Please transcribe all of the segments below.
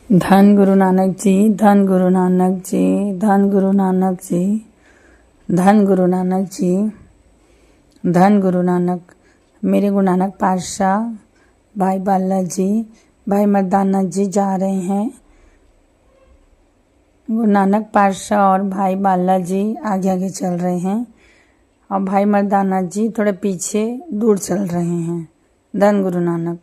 धन गुरु नानक जी, धन गुरु नानक जी, धन गुरु नानक जी, धन गुरु नानक जी, धन गुरु नानक। मेरे गुरु नानक पातशाह भाई बाला जी, भाई मर्दाना जी जा रहे हैं। गुरु नानक पातशाह और भाई बाला जी आगे आगे चल रहे हैं और भाई मर्दाना जी थोड़े पीछे दूर चल रहे हैं। धन गुरु नानक,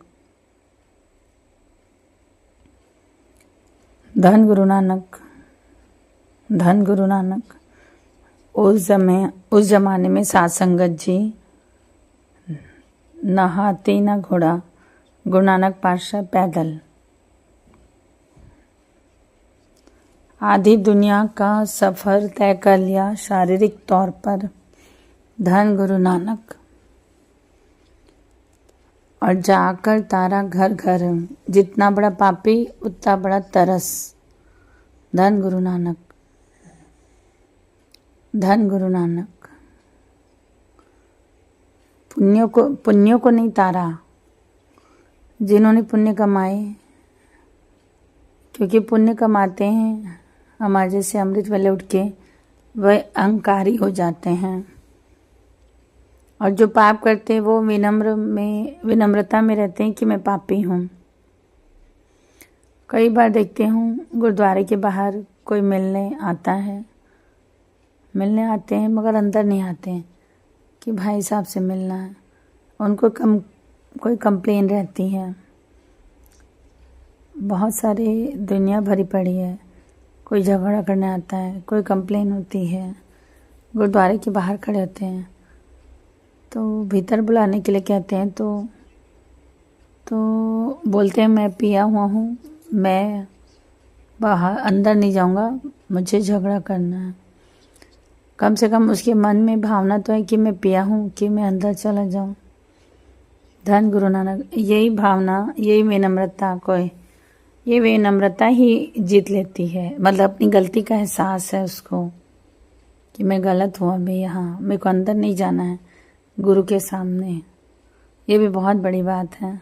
धन गुरु नानक, धन गुरु नानक। उस जमाने में सात संगत जी न हाथी न घोड़ा, गुरु नानक पातशाह पैदल। आधी दुनिया का सफर तय कर लिया शारीरिक तौर पर। धन गुरु नानक। और जाकर तारा घर घर, जितना बड़ा पापी उतना बड़ा तरस। धन गुरु नानक, धन गुरु नानक। पुण्यों को नहीं तारा, जिन्होंने पुण्य कमाए, क्योंकि पुण्य कमाते हैं हमारे जैसे अमृत वाले उठ के, वह अहंकारी हो जाते हैं। और जो पाप करते हैं वो विनम्रता में रहते हैं कि मैं पापी हूँ। कई बार देखते हूँ गुरुद्वारे के बाहर कोई मिलने आते हैं मगर अंदर नहीं आते हैं कि भाई साहब से मिलना है। उनको कोई कंप्लेन रहती है। बहुत सारी दुनिया भरी पड़ी है, कोई झगड़ा करने आता है, कोई कंप्लेन होती है। गुरुद्वारे के बाहर खड़े होते हैं तो भीतर बुलाने के लिए कहते हैं तो बोलते हैं मैं पिया हुआ हूँ, मैं बाहर अंदर नहीं जाऊँगा, मुझे झगड़ा करना है। कम से कम उसके मन में भावना तो है कि मैं पिया हूँ कि मैं अंदर चला जाऊँ। धन गुरु नानक। यही भावना, यही विनम्रता ही जीत लेती है। मतलब अपनी गलती का एहसास है उसको कि मैं गलत हूँ, अभी यहाँ मेरे को अंदर नहीं जाना है गुरु के सामने। ये भी बहुत बड़ी बात है।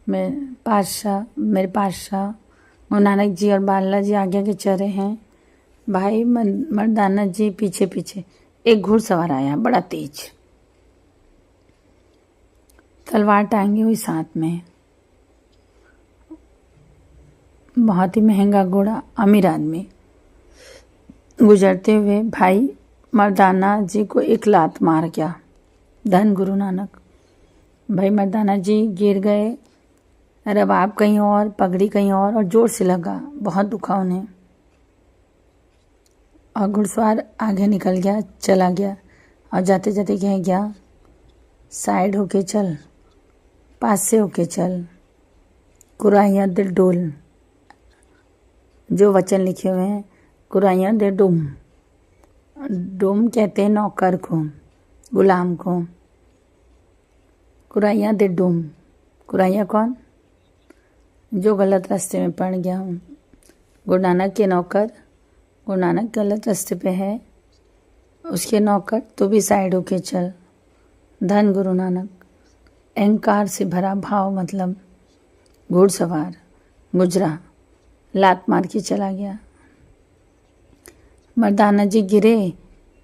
मेरे पातशाह गुरु नानक जी और बाला जी आगे आगे चल रहे हैं, भाई मर्दाना जी पीछे पीछे। एक घुड़सवार आया बड़ा तेज, तलवार टांगी हुई साथ में, बहुत ही महंगा घोड़ा, अमीर आदमी। गुजरते हुए भाई मर्दाना जी को एक लात मार गया। धन गुरु नानक। भाई मर्दाना जी गिर गए, रबाब कहीं और, पगड़ी कहीं और जोर से लगा, बहुत दुखा उन्हें। और घुड़सवार आगे निकल गया, चला गया और जाते जाते कह गया साइड होके चल, पास से होके चल, कुराइयाँ दिल डोल। जो वचन लिखे हुए हैं, कुराइयाँ दे डोम। डोम कहते हैं नौकर को, गुलाम को। कुराइयाँ दे डोम। कुराइयाँ कौन? जो गलत रास्ते में पड़ गया हूँ। गुरु नानक के नौकर, गुरु नानक गलत रास्ते पे है, उसके नौकर तो भी साइड होके चल। धन गुरु नानक। अहंकार से भरा भाव, मतलब घुड़सवार गुजरा, लात मार के चला गया। मर्दाना जी गिरे,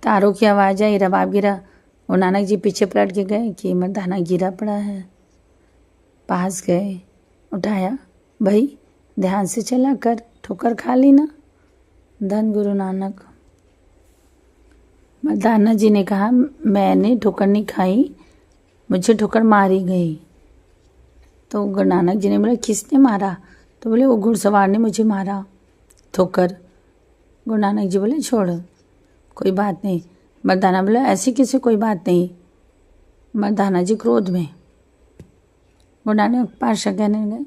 तारों की आवाज़ आई, रबाब गिरा। गुरु नानक जी पीछे पलट के गए कि मर्दाना गिरा पड़ा है। पास गए, उठाया, भाई ध्यान से चला कर, ठोकर खा ली ना। धन गुरु नानक। मर्दाना जी ने कहा मैंने ठोकर नहीं खाई, मुझे ठोकर मारी गई। तो गुरु नानक जी ने बोला किसने मारा? तो बोले वो घुड़सवार ने मुझे मारा ठोकर। गुरु नानक जी बोले छोड़, कोई बात नहीं। मर्दाना बोला ऐसी किसी कोई बात नहीं। मर्दाना जी क्रोध में। गुरु नानक पातशाह कहने लगे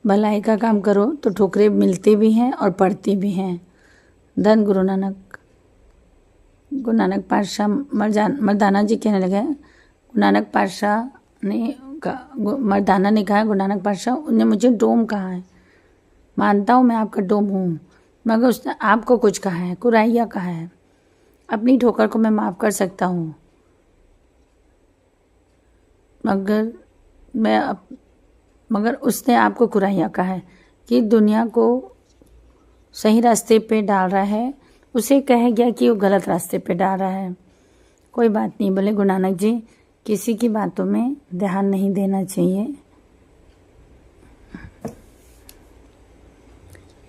भलाई का काम करो तो ठोकरें मिलती भी हैं और पड़ती भी हैं। धन गुरु नानक। गुरु नानक पातशाह मर्दाना जी कहने लगे, गुरु नानक पातशाह ने मर्दाना ने कहा गुरु नानक पातशाह उन्होंने मुझे डोम कहा है, मानता हूँ मैं आपका डोम हूँ, मगर उसने आपको कुछ कहा है, कुराइया कहा है। अपनी ठोकर को मैं माफ़ कर सकता हूँ, मगर उसने आपको कुराइया कहा है कि दुनिया को सही रास्ते पे डाल रहा है, उसे कह गया कि वो गलत रास्ते पे डाल रहा है। कोई बात नहीं, बोले गुरु नानक जी किसी की बातों में ध्यान नहीं देना चाहिए।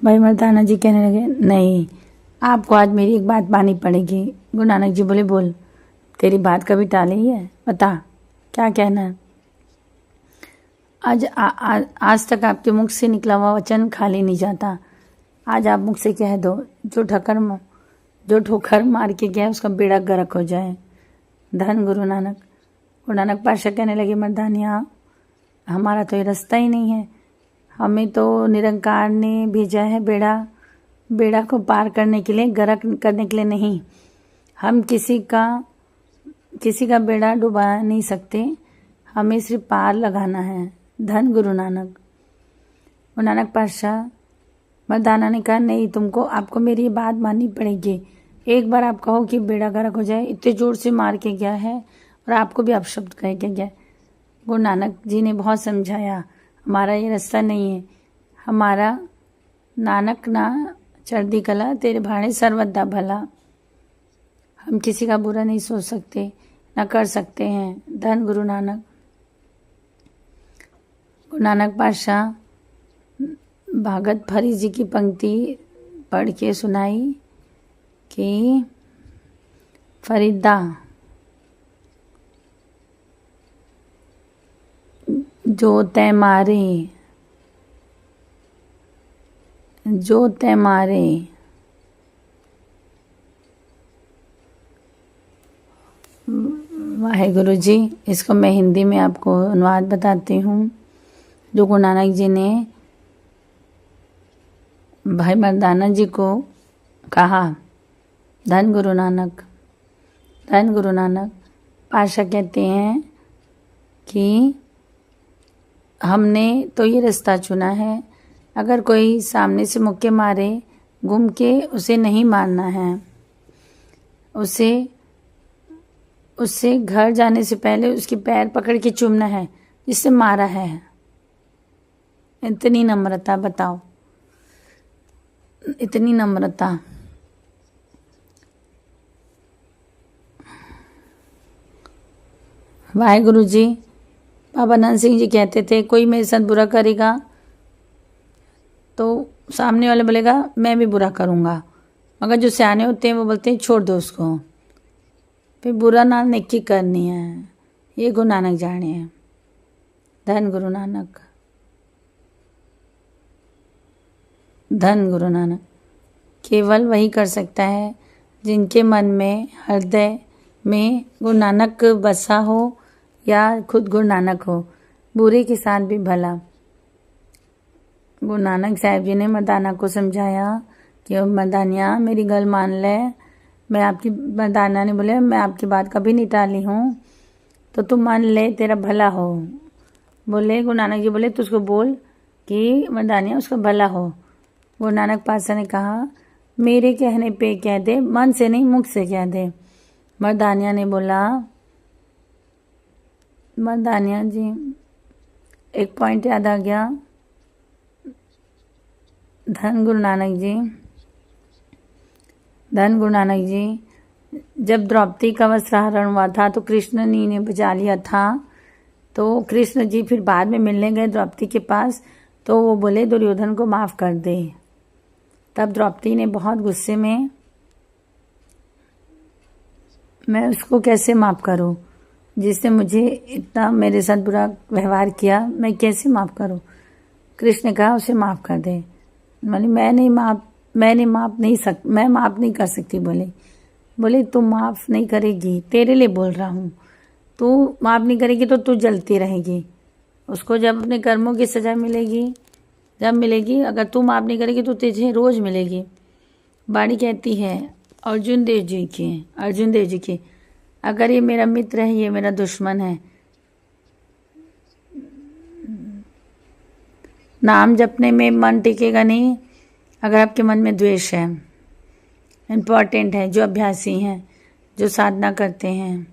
भाई मर्दाना जी कहने लगे नहीं, आपको आज मेरी एक बात माननी पड़ेगी। गुरु नानक जी बोले बोल, तेरी बात कभी टाली है, बता क्या कहना है। आज तक आपके मुख से निकला हुआ वचन खाली नहीं जाता। आज आप मुख से कह दो, जो ठोकर मार के गया उसका बेड़ा गर्क हो जाए। धन गुरु नानक। गुरु नानक पातशाह कहने लगे मर्दानिया, हमारा तो ये रास्ता ही नहीं है, हमें तो निरंकार ने भेजा है बेड़ा को पार करने के लिए, गर्क करने के लिए नहीं। हम किसी का बेड़ा डुबा नहीं सकते, हमें सिर्फ पार लगाना है। धन गुरु नानक। गुरु नानक पातशाह मर्दाना ने कहा नहीं, आपको मेरी बात माननी पड़ेगी। एक बार आप कहो कि बेड़ा गर्क हो जाए, इतने जोर से मार के गया है और आपको भी अपशब्द कह के गया। गुरु नानक जी ने बहुत समझाया, हमारा ये रास्ता नहीं है, हमारा नानक ना चढ़दी कला तेरे भाणे सर्वदा भला। हम किसी का बुरा नहीं सोच सकते, न कर सकते हैं। धन गुरु नानक। गुरु नानक पातशाह भागत फरी जी की पंक्ति पढ़ के सुनाई कि फरीदा जो तय मारे वाहेगुरु जी। इसको मैं हिंदी में आपको अनुवाद बताती हूँ, जो गुरु नानक जी ने भाई मर्दाना जी को कहा। धन गुरु नानक। धन गुरु नानक। पातशाह कहते हैं कि हमने तो ये रास्ता चुना है, अगर कोई सामने से मुक्के मारे घूम के उसे नहीं मारना है, उससे घर जाने से पहले उसके पैर पकड़ के चूमना है जिससे मारा है। इतनी नम्रता, बताओ, इतनी नम्रता। वाहेगुरु जी। बाबा नंद सिंह जी कहते थे कोई मेरे साथ बुरा करेगा तो सामने वाले बोलेगा मैं भी बुरा करूँगा, मगर जो सियाने होते हैं वो बोलते हैं छोड़ दो उसको, फिर बुरा ना नेकी करनी है। ये गुरु नानक जाने हैं। धन गुरु नानक। धन गुरु नानक। केवल वही कर सकता है जिनके मन में, हृदय में गुरु नानक बसा हो या खुद गुरु नानक हो, बुरे के साथ भी भला। गुरु नानक साहब जी ने मर्दाना को समझाया कि मर्दानिया मेरी गल मान ले, मर्दाना ने बोले मैं आपकी बात कभी नहीं टाली हूँ, तो तू मान ले, तेरा भला हो। बोले गुरु नानक जी बोले तो उसको बोल कि मर्दानिया उसका भला हो। गुरु नानक पातशाह ने कहा मेरे कहने पे कह दे, मन से नहीं मुख से कह दे। मर्दानिया ने बोला मर्दानिया जी एक पॉइंट याद आ गया। धन गुरु नानक जी। धन गुरु नानक जी। जब द्रौपदी का वस्त्रहरण हुआ था तो कृष्ण ने बचा लिया था, तो कृष्ण जी फिर बाद में मिलने गए द्रौपदी के पास, तो वो बोले दुर्योधन को माफ़ कर दे। तब द्रौपदी ने बहुत गुस्से में, मैं उसको कैसे माफ़ करूं जिसने मुझे इतना मेरे साथ बुरा व्यवहार किया, मैं कैसे माफ़ करूं। कृष्ण ने कहा उसे माफ़ कर दे। मैं माफ़ नहीं कर सकती। बोले तू माफ़ नहीं करेगी, तेरे लिए बोल रहा हूँ, तू माफ़ नहीं करेगी तो तू जलती रहेगी। उसको जब अपने कर्मों की सज़ा मिलेगी, जब मिलेगी, अगर तू माफ़ नहीं करेगी तो तुझे रोज़ मिलेगी। बाणी कहती है अर्जुन देव जी की, अगर ये मेरा मित्र है, ये मेरा दुश्मन है। नाम जपने में मन टिकेगा नहीं अगर आपके मन में द्वेष है। इम्पॉर्टेंट है, जो अभ्यासी हैं, जो साधना करते हैं,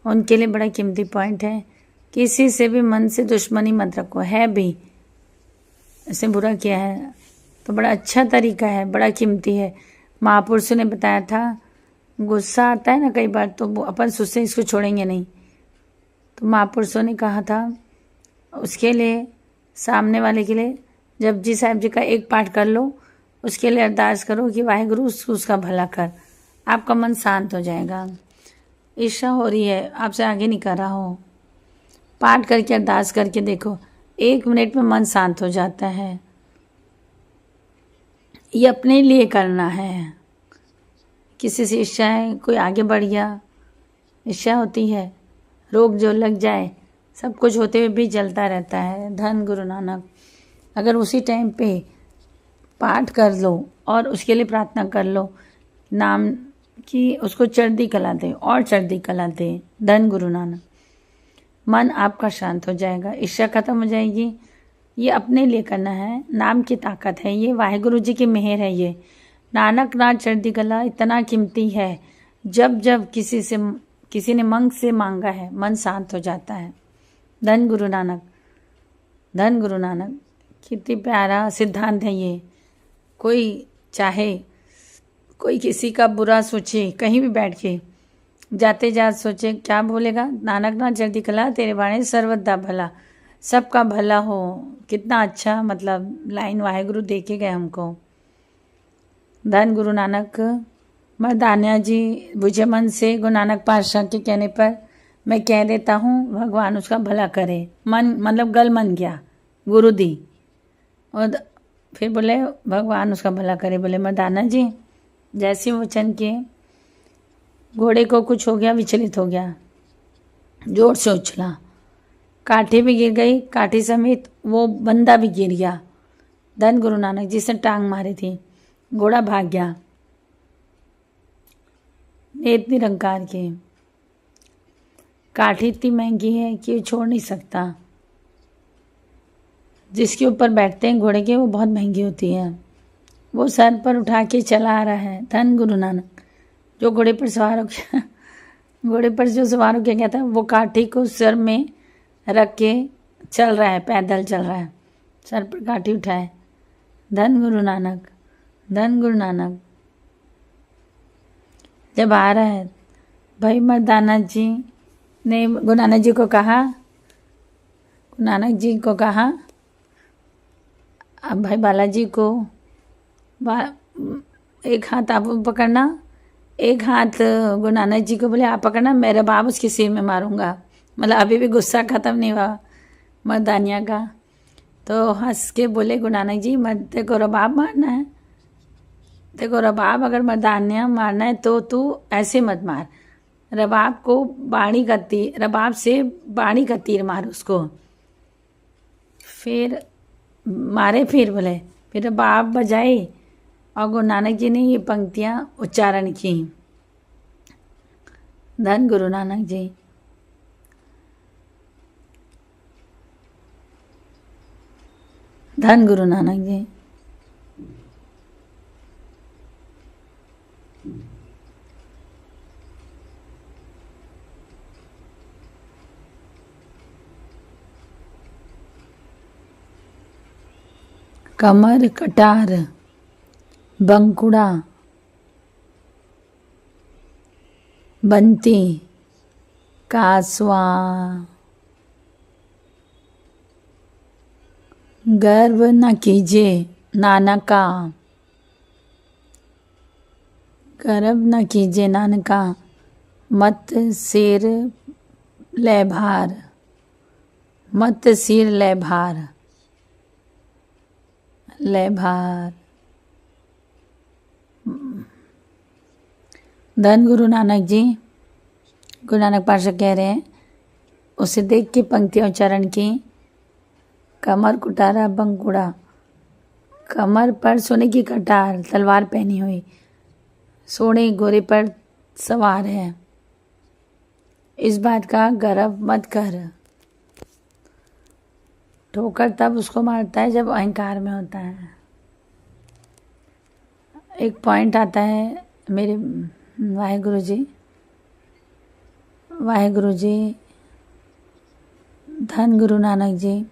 उनके लिए बड़ा कीमती पॉइंट है। किसी से भी मन से दुश्मनी मत रखो, है भी इसने बुरा किया है, तो बड़ा अच्छा तरीका है, बड़ा कीमती है। महापुरुषों ने बताया था, गुस्सा आता है ना कई बार, तो वो अपन सोचते इसको छोड़ेंगे नहीं, तो महापुरुषों ने कहा था उसके लिए, सामने वाले के लिए जपजी साहिब जी का एक पाठ कर लो, उसके लिए अरदास करो कि वाहेगुरु उसका भला कर, आपका मन शांत हो जाएगा। ईर्ष्या हो रही है, आपसे आगे नहीं कर रहा हो, पाठ करके अरदास करके देखो, 1 मिनट में मन शांत हो जाता है। ये अपने लिए करना है। किसी से ईर्ष्या है, कोई आगे बढ़ गया, ईर्ष्या होती है, रोग जो लग जाए, सब कुछ होते हुए भी जलता रहता है। धन गुरु नानक। अगर उसी टाइम पे पाठ कर लो और उसके लिए प्रार्थना कर लो, नाम की उसको चढ़ती कला दे और चढ़ती कला दे, धन गुरु नानक, मन आपका शांत हो जाएगा, ईर्ष्या खत्म हो जाएगी। ये अपने लिए करना है, नाम की ताकत है, ये वाहेगुरु जी की मेहर है। ये नानक नाथ चढ़ती कला इतना कीमती है, जब जब किसी ने मंग से मांगा है, मन शांत हो जाता है। धन गुरु नानक, धन गुरु नानक। कितनी प्यारा सिद्धांत है ये। कोई चाहे कोई किसी का बुरा सोचे, कहीं भी बैठ के जाते जाते सोचे क्या बोलेगा, नानक नाथ चढ़ती कला तेरे बाणे सर्वदा भला, सबका भला हो। कितना अच्छा मतलब लाइन वाहेगुरु दे के गए हमको। धन गुरु नानक। मर्दानिया जी बुझे मन से गुरु नानक पातशाह के कहने पर मैं कह देता हूँ, भगवान उसका भला करे। मन मतलब गल मन गया, गुरु दी, और फिर बोले भगवान उसका भला करे। बोले मर्दाना जी जैसे वचन के, घोड़े को कुछ हो गया, विचलित हो गया, जोर से उछला, काठी भी गिर गई, काठी समेत वो बंदा भी गिर गया। धन गुरु नानक, जिसने टांग मारी थी, घोड़ा भाग गया। नेत निरंकार की काठी इतनी महंगी है कि छोड़ नहीं सकता। जिसके ऊपर बैठते हैं घोड़े के, वो बहुत महंगी होती है। वो सर पर उठा के चला आ रहा है। धन गुरु नानक। जो घोड़े पर सवार हो गया, घोड़े पर जो सवार हो गया था, वो काठी को सर में रख के चल रहा है, पैदल चल रहा है, सर पर काठी उठाए। धन गुरु नानक, धन गुरु नानक। जब आ रहा है, भाई मर्दाना जी ने गुरु नानक जी को कहा, गुरु नानक जी को कहा, अब भाई बालाजी को एक हाथ आप पकड़ना, एक हाथ गुरु नानक जी को बोले आप पकड़ना, मेरा बाप उसके सिर में मारूंगा। मतलब अभी भी गुस्सा ख़त्म नहीं हुआ मर्दानिया का। तो हंस के बोले गुरु नानक जी, मत तेको रबाब मारना है, देखो रबाब अगर मर्दानिया मारना है तो तू ऐसे मत मार, रबाब को बाणी का तीर, रबाब से बाणी का तीर मार उसको। फिर मारे, फिर बोले, फिर रबाब बजाई और गुरु नानक जी ने ये पंक्तियां उच्चारण की। धन गुरु नानक जी। धन गुरु नानक जी। कमर कटार बंकुड़ा बंती कासवा गर्व न कीजिए नानका, गर्व न कीजिए नानका, मत सिर ले भार, मत सिर ले भार, ले भार। धन गुरु नानक जी। गुरु नानक पातशाह कह रहे हैं, उसे देख के पंक्तियां उच्चारण की। कमर कुटारा बंकुड़ा, कमर पर सोने की कटार तलवार पहनी हुई, सोने घोड़े पर सवार है, इस बात का गर्व मत कर। ठोकर तब उसको मारता है जब अहंकार में होता है। एक पॉइंट आता है मेरे वाहेगुरु जी, वाहेगुरु जी, धन गुरु नानक जी।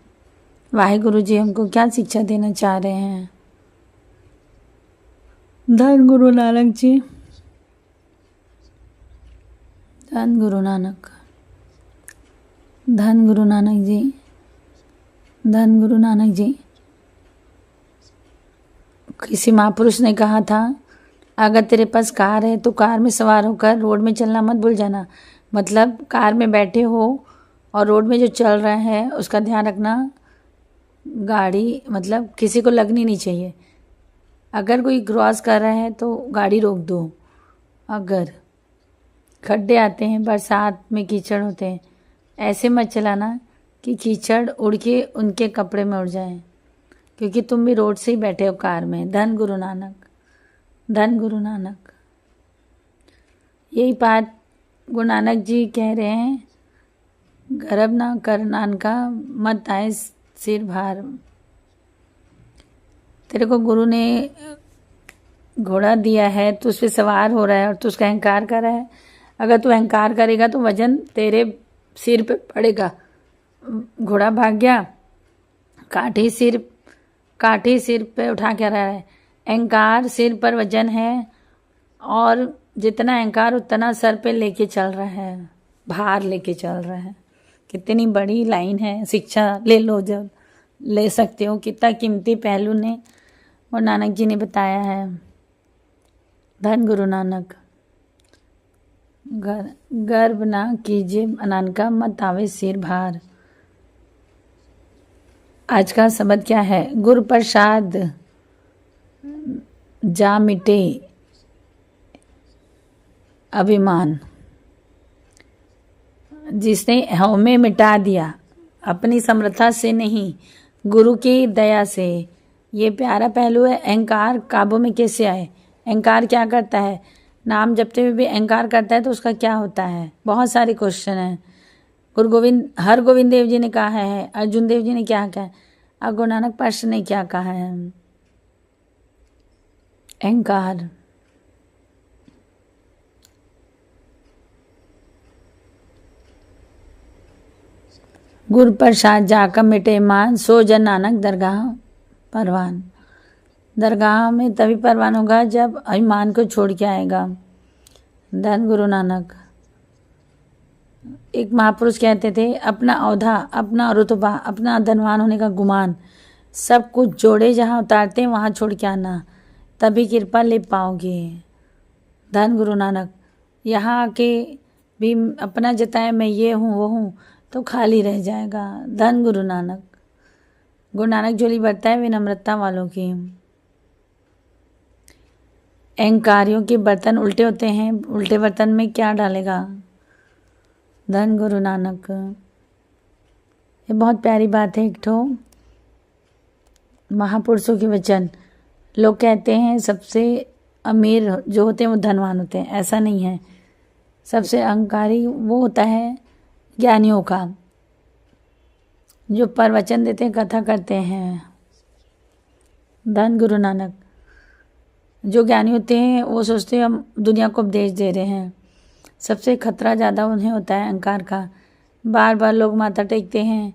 वाहिगुरु जी हमको क्या शिक्षा देना चाह रहे हैं? धन गुरु नानक जी, धन गुरु नानक, धन गुरु नानक जी, धन गुरु नानक जी। किसी महापुरुष ने कहा था, अगर तेरे पास कार है तो कार में सवार होकर रोड में चलना मत भूल जाना। मतलब कार में बैठे हो और रोड में जो चल रहा है उसका ध्यान रखना। गाड़ी मतलब किसी को लगनी नहीं चाहिए। अगर कोई क्रॉस कर रहा है तो गाड़ी रोक दो। अगर खड्डे आते हैं, बरसात में कीचड़ होते हैं, ऐसे मत चलाना कि कीचड़ उड़ के उनके कपड़े में उड़ जाए, क्योंकि तुम भी रोड से ही बैठे हो कार में। धन गुरु नानक, धन गुरु नानक। यही बात गुरु नानक जी कह रहे हैं, गर्व ना कर नानका, मत आए सिर भार। तेरे को गुरु ने घोड़ा दिया है, तू उस पर सवार हो रहा है और तू उसका अहंकार कर रहा है। अगर तू अहंकार करेगा तो वजन तेरे सिर पे पड़ेगा। घोड़ा भाग गया, काठी सिर पे उठा के रहा है। अहंकार सिर पर वजन है और जितना अहंकार उतना सर पे लेके चल रहा है, भार लेके चल रहा है। कितनी बड़ी लाइन है, शिक्षा ले लो जब ले सकते हो। कितना कीमती पहलू ने और नानक जी ने बताया है। धन गुरु नानक। गर्व ना कीजिए नानका, मत आवे सिर भार। आज का शब्द क्या है? गुरु प्रसाद जा मिटे अभिमान। जिसने हमें मिटा दिया, अपनी समर्था से नहीं, गुरु की दया से। ये प्यारा पहलू है। अहंकार काबू में कैसे आए? अहंकार क्या करता है? नाम जपते हुए भी अहंकार करता है तो उसका क्या होता है? बहुत सारे क्वेश्चन हैं। गुरु गोविंद हरगोविंद देव जी ने कहा है, अर्जुन देव जी ने क्या कहा है, और गुरु नानक पातशाह ने क्या कहा है? अहंकार। गुरु प्रसाद जाकर मिटे मान, सो जन नानक दरगाह परवान। दरगाह में तभी परवान होगा जब अभिमान को छोड़ के आएगा। धन गुरु नानक। एक महापुरुष कहते थे, अपना औधा, अपना रुतबा, अपना धनवान होने का गुमान सब कुछ जोड़े जहाँ उतारते हैं वहाँ छोड़ के आना, तभी कृपा ले पाओगे। धन गुरु नानक। यहाँ आके भी अपना जताए मैं ये हूँ वो हूँ तो खाली रह जाएगा। धन गुरु नानक। गुरु नानक झोली भरता है विनम्रता वालों की। अहंकारियों के बर्तन उल्टे होते हैं, उल्टे बर्तन में क्या डालेगा? धन गुरु नानक। ये बहुत प्यारी बात है। एक ठो महापुरुषों के वचन। लोग कहते हैं सबसे अमीर जो होते हैं वो धनवान होते हैं, ऐसा नहीं है। सबसे अहंकारी वो होता है ज्ञानियों का, जो प्रवचन देते हैं, कथा करते हैं। धन गुरु नानक। जो ज्ञानी होते हैं वो सोचते हैं हम दुनिया को उपदेश दे रहे हैं। सबसे खतरा ज़्यादा उन्हें होता है अहंकार का। बार बार लोग माथा टेकते हैं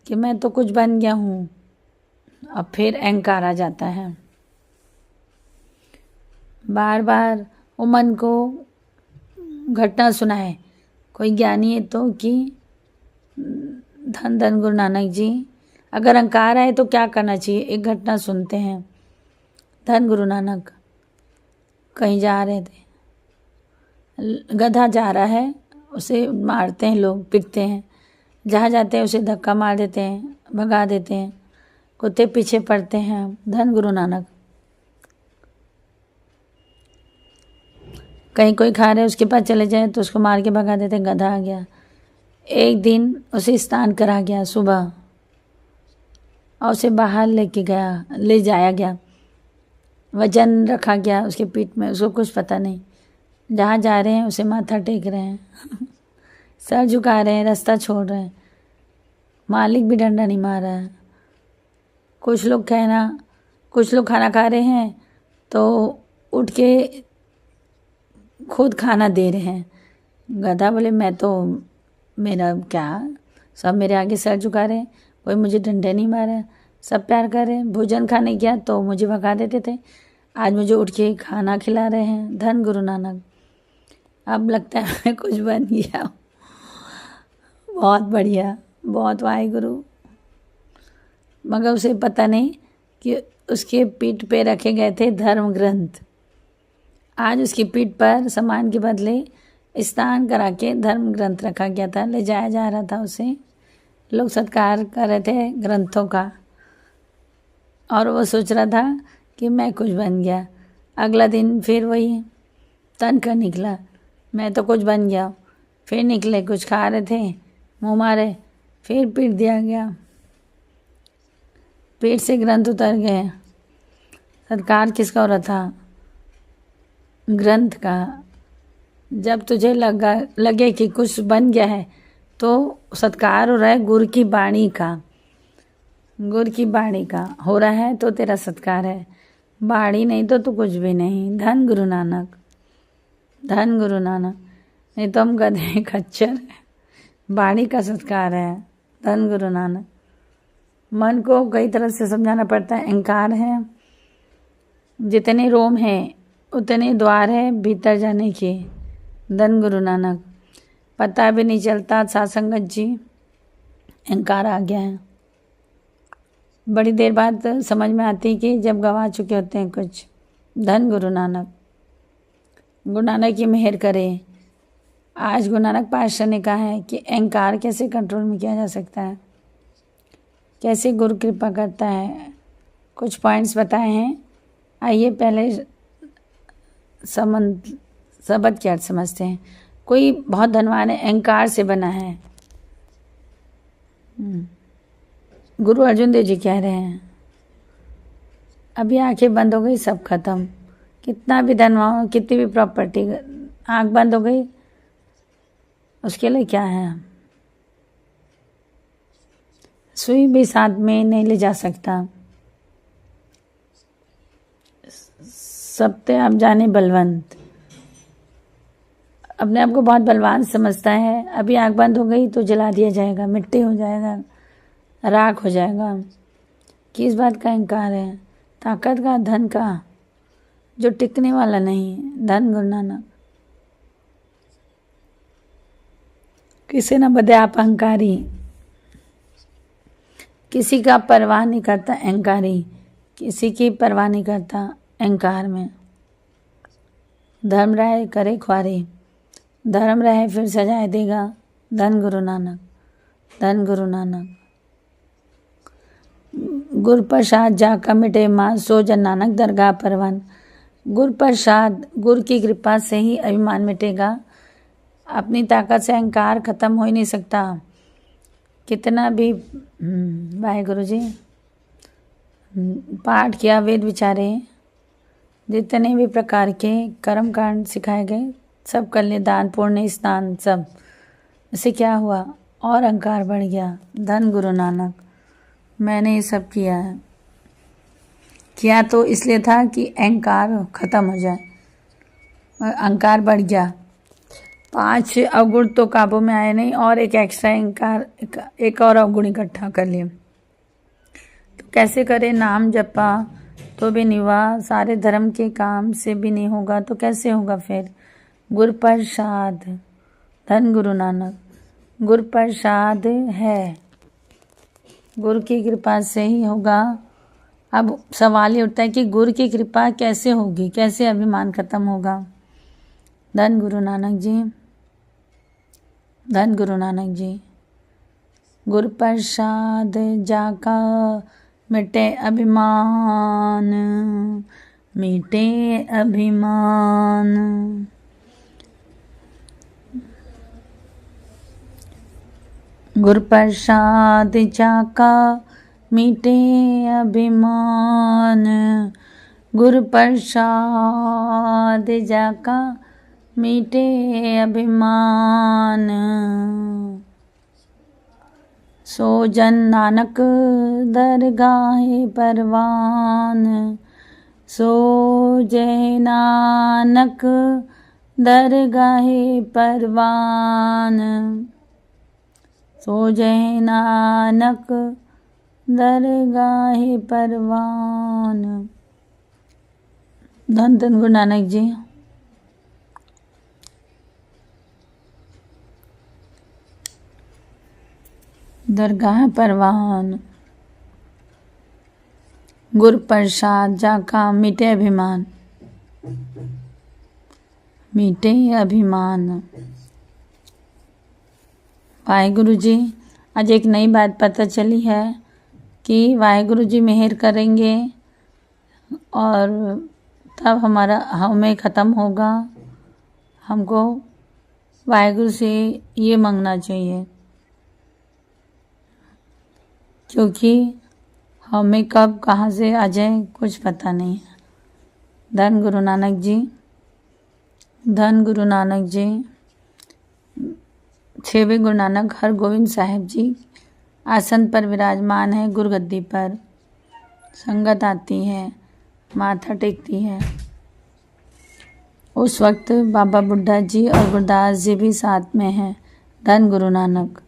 कि मैं तो कुछ बन गया हूँ, अब फिर अहंकार आ जाता है। बार बार वो मन को घटना सुनाए। कोई ज्ञानी है तो कि धन धन गुरु नानक जी, अगर अहंकार आए तो क्या करना चाहिए? एक घटना सुनते हैं। धन गुरु नानक। कहीं जा रहे थे, गधा जा रहा है, उसे मारते हैं लोग, पीटते हैं। जहाँ जाते हैं उसे धक्का मार देते हैं, भगा देते हैं, कुत्ते पीछे पड़ते हैं। धन गुरु नानक। कहीं कोई खा रहे उसके पास चले जाए तो उसको मार के भगा देते हैं, गधा आ गया। एक दिन उसे स्नान करा गया सुबह और उसे बाहर ले जाया गया, वजन रखा गया उसके पीठ में, उसको कुछ पता नहीं। जहाँ जा रहे हैं उसे माथा टेक रहे हैं सर झुका रहे हैं, रास्ता छोड़ रहे हैं। मालिक भी डंडा नहीं मार रहा है। कुछ लोग खाना खा रहे हैं तो उठ के खुद खाना दे रहे हैं। गधा बोले मैं तो, मेरा क्या, सब मेरे आगे सर झुका रहे हैं। कोई मुझे डंडे नहीं मारा, सब प्यार कर रहे हैं। भोजन खाने गया तो मुझे भगा देते थे, आज मुझे उठ के खाना खिला रहे हैं। धन गुरु नानक। अब लगता है मैं कुछ बन गया हूँ। बहुत बढ़िया, बहुत वाहिगुरु। मगर उसे पता नहीं कि उसके पीठ पे रखे गए थे धर्म ग्रंथ। आज उसकी पीठ पर सम्मान के बदले स्नान करा के धर्म ग्रंथ रखा गया था, ले जाया जा रहा था उसे। लोग सत्कार कर रहे थे ग्रंथों का, और वो सोच रहा था कि मैं कुछ बन गया। अगला दिन फिर वही तन का निकला, मैं तो कुछ बन गया। फिर निकले, कुछ खा रहे थे, मुँह मारे, फिर पीट दिया गया, पेट से ग्रंथ उतर गए। सत्कार किसका हो रहा था? ग्रंथ का। जब तुझे लगे कि कुछ बन गया है तो सत्कार हो रहा है गुरु की वाणी का। गुरु की वाणी का हो रहा है तो तेरा सत्कार है, वाणी नहीं तो तू कुछ भी नहीं। धन गुरु नानक, धन गुरु नानक। नहीं तो हम गधे खच्चर है, वाणी का सत्कार है। धन गुरु नानक। मन को कई तरह से समझाना पड़ता है। अहंकार है, जितने रोम हैं उतने द्वार है भीतर जाने के। धन गुरु नानक। पता भी नहीं चलता सासंगत जी, अहंकार आ गया है। बड़ी देर बाद समझ में आती है कि जब गवा चुके होते हैं कुछ। धन गुरु नानक। गुरु नानक की मेहर करे। आज गुरु नानक पातशाह ने कहा है कि अहंकार कैसे कंट्रोल में किया जा सकता है, कैसे गुरु कृपा करता है। कुछ पॉइंट्स बताए हैं। आइए पहले शब्द क्या समझते हैं। कोई बहुत धनवान है, अहंकार से बना है। गुरु अर्जुन देव जी कह रहे हैं, अभी आंखें बंद हो गई सब खत्म। कितना भी धनवान हो, कितनी भी प्रॉपर्टी, आंख बंद हो गई उसके लिए क्या है? सुई भी साथ में नहीं ले जा सकता। सबते आप जाने बलवंत। अपने आप को बहुत बलवान समझता है। अभी आंख बंद हो गई तो जला दिया जाएगा, मिट्टी हो जाएगा, राख हो जाएगा। किस बात का अहंकार है? ताकत का, धन का, जो टिकने वाला नहीं। धन गुरु नानक। किसे न बदे आप अहंकारी। किसी का परवाह नहीं करता अहंकारी, किसी की परवाह नहीं करता अहंकार में। धर्म रहे करे ख्वारी, धर्म रहे फिर सजाए देगा। धन गुरु नानक, धन गुरु नानक। गुर प्रसाद जाका मिटे माँ, सो जन नानक दरगाह परवान। गुर प्रसाद, गुरु की कृपा से ही अभिमान मिटेगा। अपनी ताकत से अहंकार खत्म हो ही नहीं सकता। कितना भी वाहिगुरु जी पाठ किया, वेद विचारे, जितने भी प्रकार के कर्म कांड सिखाए गए सब कर ले, दान पुण्य स्नान सब। इससे क्या हुआ? और अहंकार बढ़ गया। धन गुरु नानक। मैंने ये सब किया है, किया तो इसलिए था कि अहंकार खत्म हो जाए। अहंकार बढ़ गया। 5 अवगुण तो काबू में आए नहीं, और एक एक्स्ट्रा अहंकार, एक और अवगुण इकट्ठा कर लिए। तो कैसे करें? नाम जपा तो भी नहीं हुआ, सारे धर्म के काम से भी नहीं होगा तो कैसे होगा फिर? गुरु प्रसाद, धन गुरु नानक। गुरु प्रसाद है, गुरु की कृपा से ही होगा। अब सवाल ये उठता है कि गुरु की कृपा कैसे होगी, कैसे अभिमान खत्म होगा? धन गुरु नानक जी, धन गुरु नानक जी। गुरु प्रसाद जाका मिटे अभिमान, मिटे अभिमान। गुरु प्रसाद जाका मिटे अभिमान, गुरु प्रसाद जाका मिटे अभिमान। सो जन नानक दरगाहे परवान, सो जय नानक दरगाहे परवान, सो जय नानक दरगाहे परवान। धन धन गुरु नानक जी। दरगाह परवान, गुर प्रसाद जाका मिटे अभिमान, मिटे अभिमान। वाहेगुरु जी, आज एक नई बात पता चली है कि वाहेगुरु जी मेहर करेंगे और तब हमारा हमें ख़त्म होगा। हमको वाहेगुरु से ये मांगना चाहिए, क्योंकि हमें कब कहाँ से आ जाए कुछ पता नहीं है। धन गुरु नानक जी, धन गुरु नानक जी। 6वें गुरु नानक हरगोविंद साहिब जी आसन पर विराजमान है। गुरगद्दी पर संगत आती है, माथा टेकती है। उस वक्त बाबा बुड्ढा जी और गुरदास जी भी साथ में हैं। धन गुरु नानक।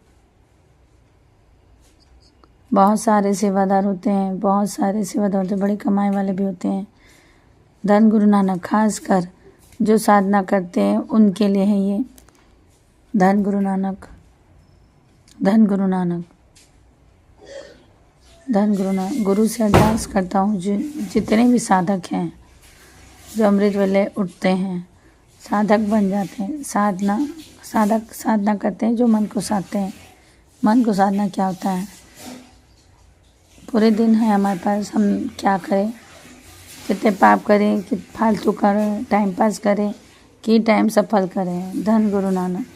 बहुत सारे सेवादार होते हैं, बहुत सारे सेवादार होते हैं, बड़ी कमाई वाले भी होते हैं। धन गुरु नानक, खास कर जो साधना करते हैं उनके लिए है ये। धन गुरु नानक, धन गुरु नानक, धन गुरु नानक। गुरु से अरदास करता हूँ जितने भी साधक हैं, जो अमृत वेले उठते हैं, साधक बन जाते हैं, साधक साधना करते हैं, जो मन को साधते हैं। मन को साधना क्या होता है? पूरे दिन है हमारे पास, हम क्या करें? कितने पाप करें, कि फालतू करें, टाइम पास करें कि टाइम सफल करें। धन गुरु नानक।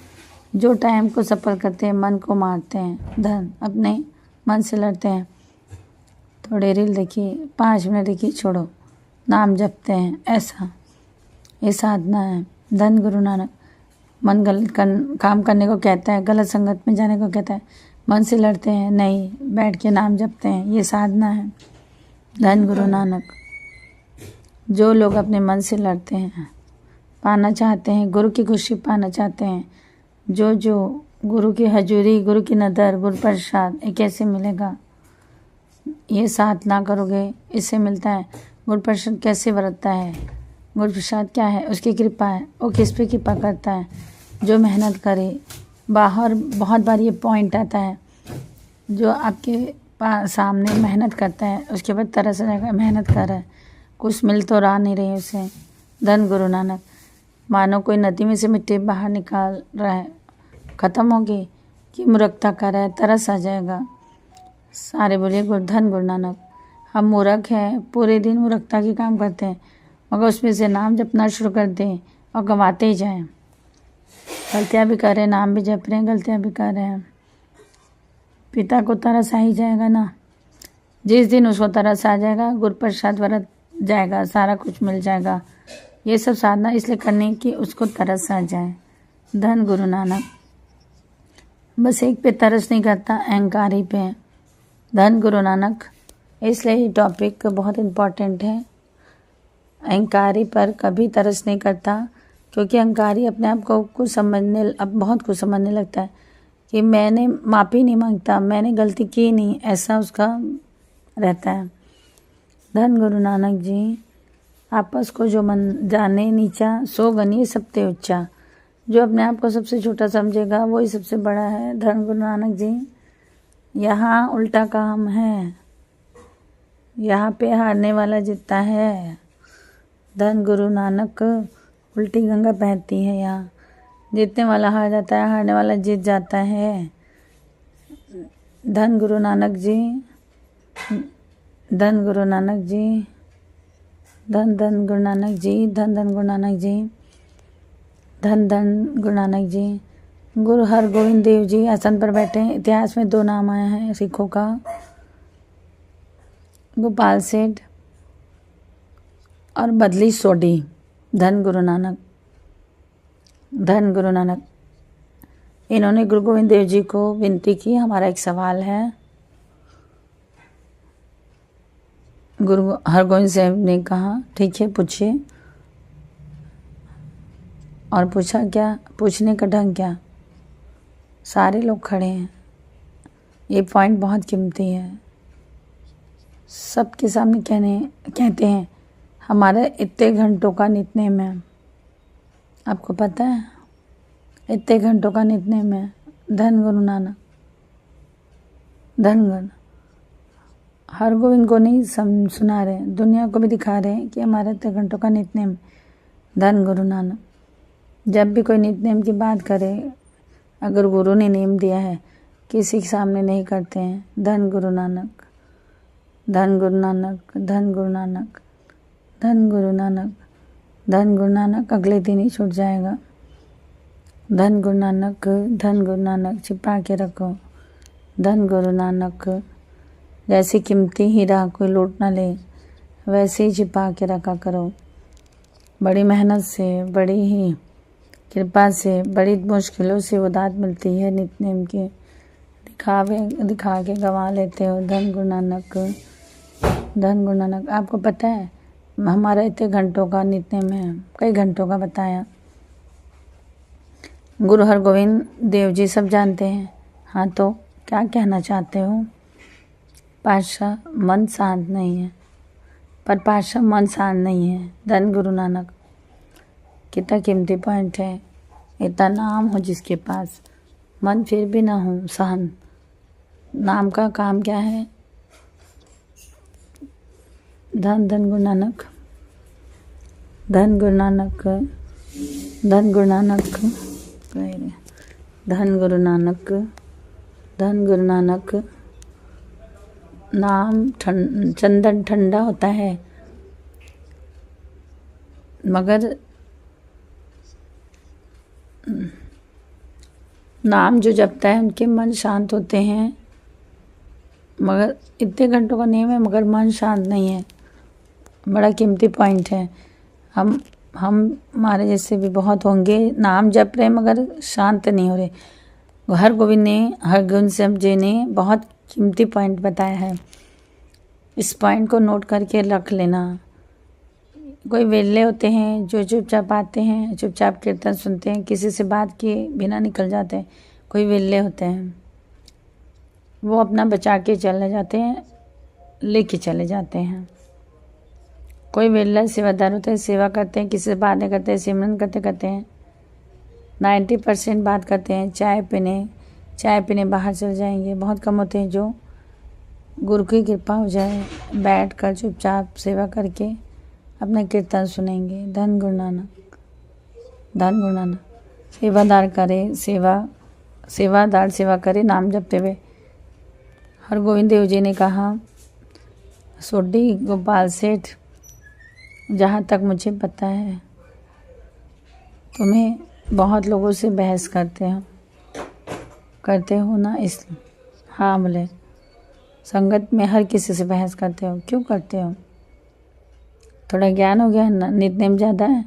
जो टाइम को सफल करते हैं, मन को मारते हैं, धन अपने मन से लड़ते हैं। थोड़े रील देखिए, 5 मिनट देखिए, छोड़ो, नाम जपते हैं, ऐसा ये साधना है। धन गुरु नानक। मन गलत काम करने को कहता है, गलत संगत में जाने को कहता है, मन से लड़ते हैं, नहीं, बैठ के नाम जपते हैं, ये साधना है। धन गुरु नानक। जो लोग अपने मन से लड़ते हैं, पाना चाहते हैं, गुरु की खुशी पाना चाहते हैं, जो गुरु की हजूरी, गुरु की नदर, गुरु प्रसाद, ये कैसे मिलेगा? ये साधना करोगे, इससे मिलता है। गुरु प्रसाद कैसे बरतता है? गुरु प्रसाद क्या है? उसकी कृपा है। वो किस पे कृपा करता है? जो मेहनत करे। बाहर बहुत बार ये पॉइंट आता है, जो आपके सामने मेहनत करता है, उसके बाद तरस आ जाएगा, मेहनत कर रहा है, कुछ मिल तो रहा नहीं रही उसे। धन गुरु नानक। मानो कोई नदी में से मिट्टी बाहर निकाल रहा है, ख़त्म होगी कि मूर्खता कर रहा है, तरस आ जाएगा। सारे बोलिए धन गुरु नानक। हम मूर्ख हैं, पूरे दिन मूर्खता के काम करते हैं, मगर उसमें से नाम जपना शुरू कर दें और गंवाते ही जाएं। गलतियाँ भी कर रहे हैं, नाम भी जप रहे हैं, गलतियाँ भी कर रहे हैं। पिता को तरस आ ही जाएगा ना। जिस दिन उसको तरस आ जाएगा, गुरु प्रसाद बरत जाएगा, सारा कुछ मिल जाएगा। ये सब साधना इसलिए करनी कि उसको तरस आ जाए। धन गुरु नानक। बस एक पे तरस नहीं करता, अहंकारी पे। धन गुरु नानक। इसलिए ये टॉपिक बहुत इम्पॉर्टेंट है। अहंकारी पर कभी तरस नहीं करता, क्योंकि अहंकारी अपने आप को बहुत कुछ समझने लगता है कि मैंने माफ़ी नहीं मांगता, मैंने गलती की नहीं, ऐसा उसका रहता है। धन गुरु नानक जी। आपस को जो मन जाने नीचा, सो गनिए सबते ऊंचा। जो अपने आप को सबसे छोटा समझेगा, वही सबसे बड़ा है। धन गुरु नानक जी। यहाँ उल्टा काम है, यहाँ पे हारने वाला जीतता है। धन गुरु नानक। उल्टी गंगा बहती है यहाँ, जीतने वाला हार जाता है, हारने वाला जीत जाता है। धन गुरु नानक जी। धन गुरु नानक जी। धन धन गुरु नानक जी। धन धन गुरु नानक जी। धन धन गुरु नानक जी। गुरु हरगोविंद देव जी आसन पर बैठे हैं। इतिहास में 2 नाम आए हैं सिखों का, गोपाल सेठ और बदली सोडी। धन गुरु नानक। धन गुरु नानक। इन्होंने गुरु गोविंद देव जी को विनती की, हमारा एक सवाल है। गुरु हरगोविंद साहब ने कहा, ठीक है पूछिए। और पूछा क्या? पूछने का ढंग क्या? सारे लोग खड़े हैं। ये पॉइंट बहुत कीमती है। सबके सामने कहते हैं हमारा इतने घंटों का नित्नेम है। आपको पता है इतने घंटों का नित्नेम है। धन गुरु नानक, धन गुरु हरगोविंद को नहीं सुना रहे, दुनिया को भी दिखा रहे हैं कि हमारे इतने घंटों का नित्नेम। धन गुरु नानक। जब भी कोई नित्नेम की बात करे, अगर गुरु ने नेम दिया है, किसी के सामने नहीं करते हैं। धन गुरु नानक, धन गुरु नानक, धन गुरु नानक, धन गुरु नानक, धन गुरु नानक। अगले दिन ही छूट जाएगा। धन गुरु नानक, धन गुरु नानक छिपा के रखो। धन गुरु नानक। जैसे कीमती हीरा कोई लूट ना ले, वैसे ही छिपा के रखा करो। बड़ी मेहनत से, बड़ी ही कृपा से, बड़ी मुश्किलों से वो दात मिलती है नित्नेम के। दिखा के गंवा लेते हो। धन गुरु नानक, धन गुरु नानक। आपको पता है हमारा इतने घंटों का नित्नेम है, कई घंटों का बताया। गुरु हरगोविंद देव जी सब जानते हैं। हाँ, तो क्या कहना चाहते हो? पातशाह मन शांत नहीं है, पर पातशाह मन शांत नहीं है। धन गुरु नानक। कितना कीमती पॉइंट है। इतना नाम हो जिसके पास, मन फिर भी ना हो सहन। नाम का काम क्या है? धन गुरु नानक, धन गुरु नानक, धन गुरु नानक, धन गुरु नानक, धन गुरु नानक। नाम चंदन ठंडा होता है, मगर नाम जो जपता है उनके मन शांत होते हैं। मगर इतने घंटों का नियम है, मगर मन शांत नहीं है। बड़ा कीमती पॉइंट है। हम हमारे जैसे भी बहुत होंगे, नाम जप रहे मगर शांत नहीं हो रहे। हरगोविंद साहब जी ने बहुत कीमती पॉइंट बताया है। इस पॉइंट को नोट करके रख लेना। कोई वेले होते हैं जो चुपचाप आते हैं, चुपचाप कीर्तन सुनते हैं, किसी से बात किए बिना निकल जाते हैं। कोई वेले होते हैं, वो अपना बचा के चले जाते हैं, लेके चले जाते हैं। कोई वेला सेवादार होते हैं, सेवा करते हैं, किसी से बात नहीं करते हैं, सिमरन करते हैं 90% बात करते हैं। चाय पीने बाहर चले जाएंगे। बहुत कम होते हैं जो गुरु की कृपा हो जाए, बैठ कर चुपचाप सेवा करके अपना कीर्तन सुनेंगे। धन गुरु नानक, धन गुरु नानक। सेवादार सेवा करे नाम जपते हुए। हरगोविंद देव जी ने कहा, सोडी गोपाल सेठ, जहाँ तक मुझे पता है तुम्हें बहुत लोगों से बहस करते हो ना। इस हाँ बोले, संगत में हर किसी से बहस करते हो। क्यों करते हो? थोड़ा ज्ञान हो गया ना, नित्नेम ज़्यादा है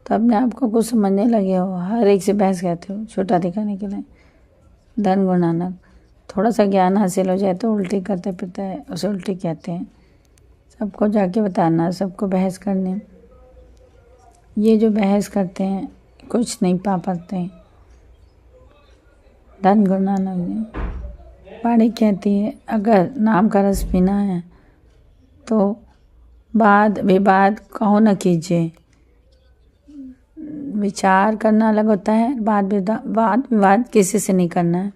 तो अपने आप को कुछ समझने लगे हो, हर एक से बहस करते हो छोटा दिखाने के लिए। धन गुरु नानक। थोड़ा सा ज्ञान हासिल हो जाए तो उल्टी करते फिरते हैं, उसे उल्टी कहते हैं। सबको जाके बताना, सबको बहस करने। ये जो बहस करते हैं कुछ नहीं पा पाते। धन गुरु नानक जी। वाणी कहती है, अगर नाम का रस पीना है तो वाद विवाद कहो न कीजिए। विचार करना अलग होता है, वाद विवाद किसी से नहीं करना है।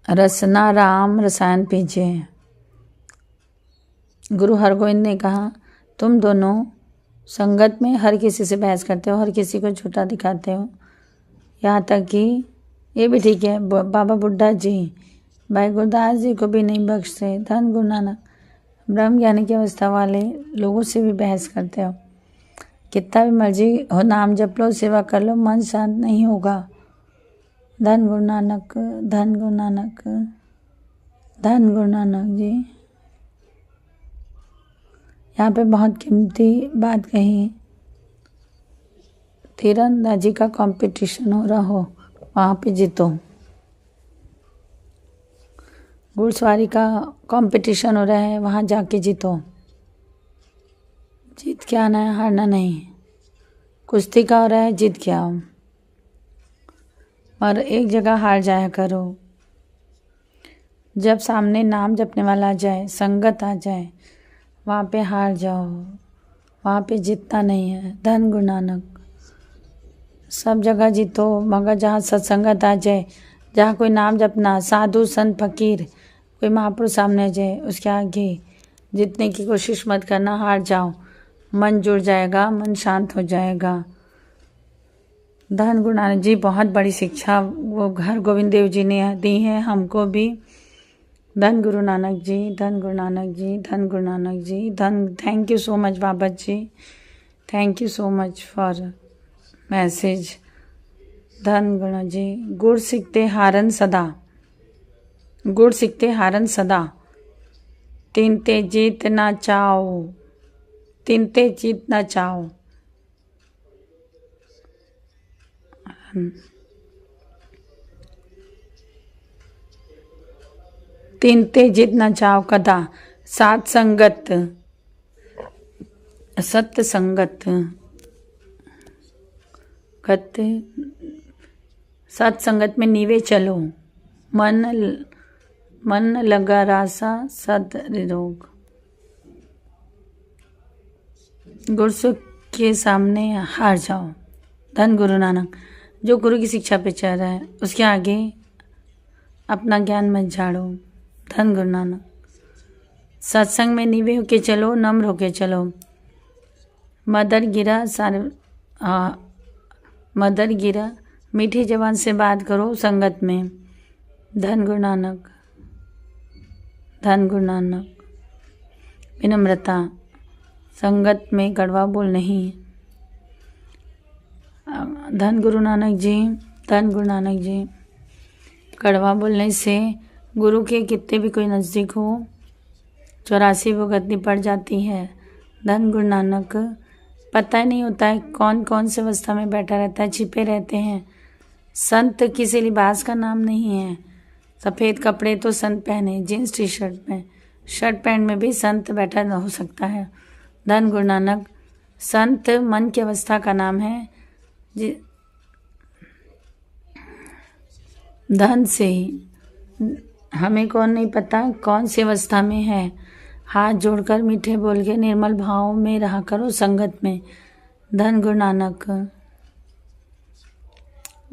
रसना राम रसायन पीजिए। गुरु हरगोविंद ने कहा, तुम दोनों संगत में हर किसी से बहस करते हो, हर किसी को छोटा दिखाते हो। यहाँ तक कि ये भी ठीक है, बाबा बुड्ढा जी, भाई गुरदास जी को भी नहीं बख्शते। धन गुरु नानक। ब्रह्म ज्ञानी की अवस्था वाले लोगों से भी बहस करते हो। कितना भी मर्जी हो, नाम जप लो, सेवा कर लो, मन शांत नहीं होगा। धन गुरु नानक, धन गुरु नानक, धन गुरु नानक जी। यहाँ पे बहुत कीमती बात कही। तीरंदाजी का कंपटीशन हो रहा हो, वहाँ पे जीतो। घुड़सवारी का कंपटीशन हो रहा है, वहाँ जाके जीतो। जीत के आना है, हारना नहीं। कुश्ती का हो रहा है, जीत के आओ, और एक जगह हार जाया करो। जब सामने नाम जपने वाला आ जाए, संगत आ जाए, वहाँ पे हार जाओ, वहाँ पे जीतना नहीं है। धन गुरु नानक। सब जगह जीतो, मगर जहाँ सत्संगत आ जाए, जहाँ कोई नाम जपना, साधु संत फकीर कोई महापुरुष सामने आ जाए, उसके आगे जीतने की कोशिश मत करना, हार जाओ। मन जुड़ जाएगा, मन शांत हो जाएगा। धन गुरु नानक जी बहुत बड़ी शिक्षा वो हर गोविंद देव जी ने दी है हमको भी। धन गुरु नानक जी, धन गुरु नानक जी, धन गुरु नानक जी, धन। Thank you so much Baba ji, thank you so much for message. धन गुरु जी। गुड़ सीखते हारन सदा, गुड़ सीखते हारन सदा, तिनते जीत ना चाओ, तिनते जीत ना चाओ। तिनते जीत ना चाओ कदा, सात संगत सत्य संगत कहते, सत्संगत में नीवे चलो, मन लगा रासा सद रोग। गुरु के सामने हार जाओ। धन गुरु नानक। जो गुरु की शिक्षा पे चल रहा है उसके आगे अपना ज्ञान मत झाड़ो। धन गुरु नानक। सत्संग में नीवे होके चलो, नम्र होके चलो। मदर गिरा मीठी जबान से बात करो संगत में। धन गुरु नानक, धन गुरु नानक। विनम्रता, संगत में कड़वा बोल नहीं। धन गुरु नानक जी, धन गुरु नानक जी। कड़वा बोलने से गुरु के कितने भी कोई नज़दीक हो, 84 भुगतनी पड़ जाती है। धन गुरु नानक। पता ही नहीं होता है कौन कौन से अवस्था में बैठा रहता है, छिपे रहते हैं। संत किसी लिबास का नाम नहीं है। सफ़ेद कपड़े तो संत पहने, जीन्स टी शर्ट में, शर्ट पैंट में भी संत बैठा हो सकता है। धन गुरु नानक। संत मन की अवस्था का नाम है। धन से ही हमें कौन नहीं पता कौन सी अवस्था में है। हाथ जोड़कर मीठे बोल के निर्मल भाव में रहा करो संगत में। धन गुरु नानक।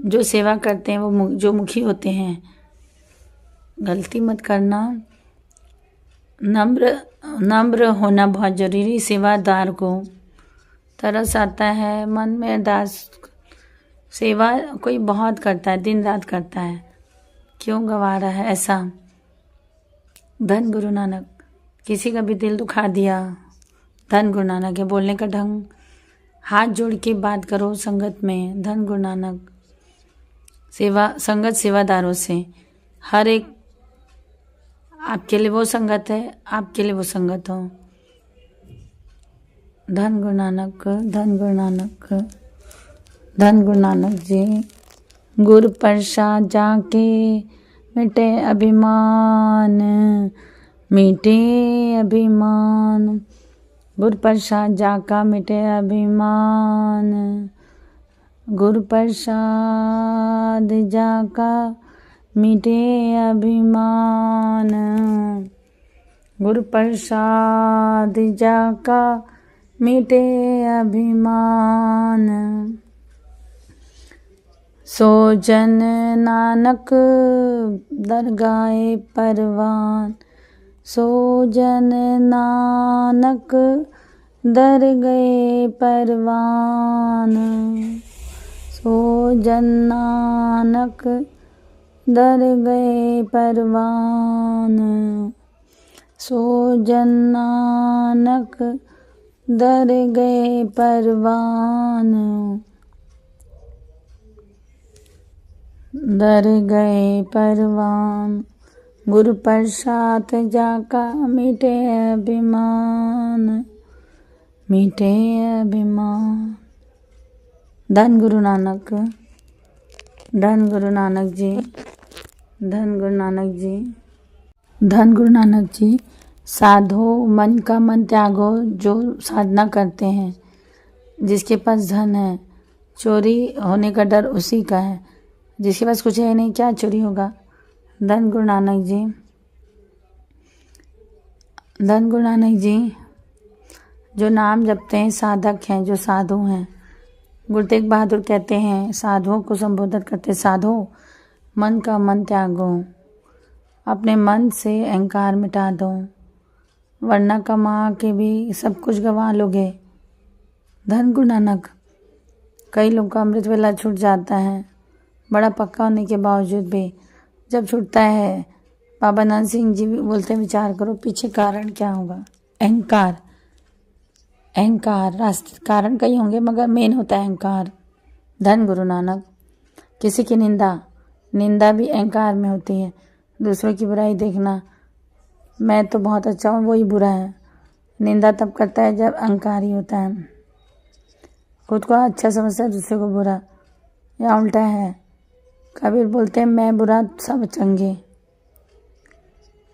जो सेवा करते हैं वो जो मुखी होते हैं, गलती मत करना। नम्र होना बहुत जरूरी। सेवादार को तरस आता है मन में, दास सेवा कोई बहुत करता है, दिन रात करता है, क्यों गवा रहा है ऐसा। धन गुरु नानक। किसी का भी दिल दुखा दिया, धन गुरु नानक के बोलने का ढंग। हाथ जोड़ के बात करो संगत में। धन गुरु नानक। संगत सेवादारों से, हर एक आपके लिए वो संगत है, आपके लिए वो संगत हो। धन गुरु नानक, धन गुरु नानक, धन गुरु नानक जी। गुरु प्रसाद जाके मिटे अभिमान, मिटे अभिमान। गुरु प्रसाद जाका मिटे अभिमान, गुरु प्रसाद जाका मिटे अभिमान, गुरु प्रसाद जाका मिटे अभिमान। सो जन नानक दरगाहे परवान, सो जन नानक दरगाहे परवान, सो जन नानक दरगाहे परवान, सो जन नानक दरगाहे परवान, दरगाहे परवान। गुरु प्रसाद जाका मिटे अभिमान, मिटे अभिमान। धन गुरु नानक, धन गुरु नानक जी, धन गुरु नानक जी, धन गुरु नानक जी। साधो मन का मन त्यागो जो साधना करते हैं। जिसके पास धन है, चोरी होने का डर उसी का है। जिसके पास कुछ है नहीं, क्या चोरी होगा। धन गुरु नानक जी। धन गुरु नानक जी जो नाम जपते हैं साधक हैं, जो साधु हैं। गुरु तेग बहादुर कहते हैं साधुओं को संबोधित करते, साधो मन का मन त्यागो, अपने मन से अहंकार मिटा दो, वरना कमा के भी सब कुछ गंवा लोगे। धन गुरु नानक। कई लोगों का अमृत वेला छूट जाता है, बड़ा पक्का होने के बावजूद भी। जब छूटता है, बाबा नानक सिंह जी भी बोलते हैं विचार करो पीछे कारण क्या होगा। अहंकार, अहंकार रास्ते कारण कई होंगे मगर मेन होता है अहंकार। धन गुरु नानक। किसी की निंदा भी अहंकार में होती है। दूसरों की बुराई देखना, मैं तो बहुत अच्छा हूँ वही बुरा है। निंदा तब करता है जब अहंकारी होता है, खुद को अच्छा समझता है दूसरे को बुरा, या उल्टा है। कबीर बोलते हैं मैं बुरा सब चंगे।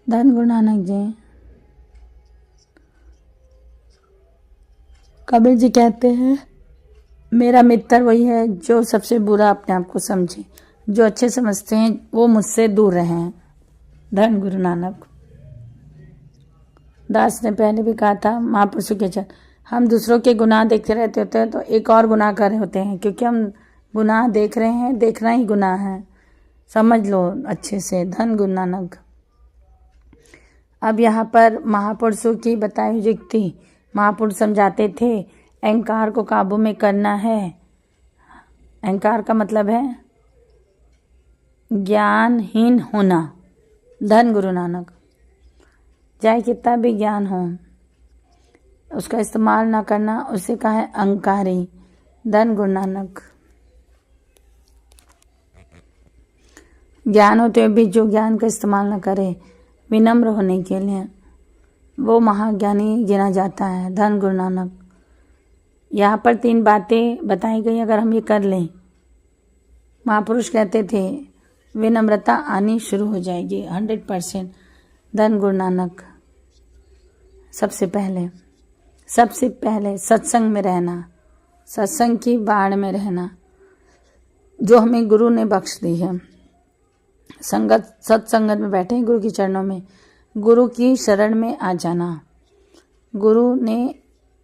धन गुरु नानक जी। कबीर जी कहते हैं मेरा मित्र वही है जो सबसे बुरा अपने आप को समझे, जो अच्छे समझते हैं वो मुझसे दूर रहें। धन गुरु नानक। दास ने पहले भी कहा था महापुरुषों के चरण, हम दूसरों के गुनाह देखते रहते होते हैं तो एक और गुनाह कर रहे होते हैं, क्योंकि हम गुनाह देख रहे हैं, देखना ही गुनाह है, समझ लो अच्छे से। धन गुरु नानक। अब यहाँ पर महापुरुषों की बताई हुई युक्ति, महापुरुष समझाते थे अहंकार को काबू में करना है। अहंकार का मतलब है ज्ञानहीन होना। धन गुरु नानक। चाहे कितना भी ज्ञान हो उसका इस्तेमाल ना करना, उसे कहा है अहंकारी। धन गुरु नानक। ज्ञान होते हुए भी जो ज्ञान का इस्तेमाल ना करे विनम्र होने के लिए, वो महाज्ञानी गिना जाता है। धन गुरु नानक। यहाँ पर 3 बातें बताई गई, अगर हम ये कर लें, महापुरुष कहते थे विनम्रता आनी शुरू हो जाएगी 100%। धन गुरु नानक। सबसे पहले सत्संग में रहना, सत्संग की बाढ़ में रहना जो हमें गुरु ने बख्श दी है। सत्संगत में बैठे गुरु के चरणों में, गुरु की शरण में आ जाना। गुरु ने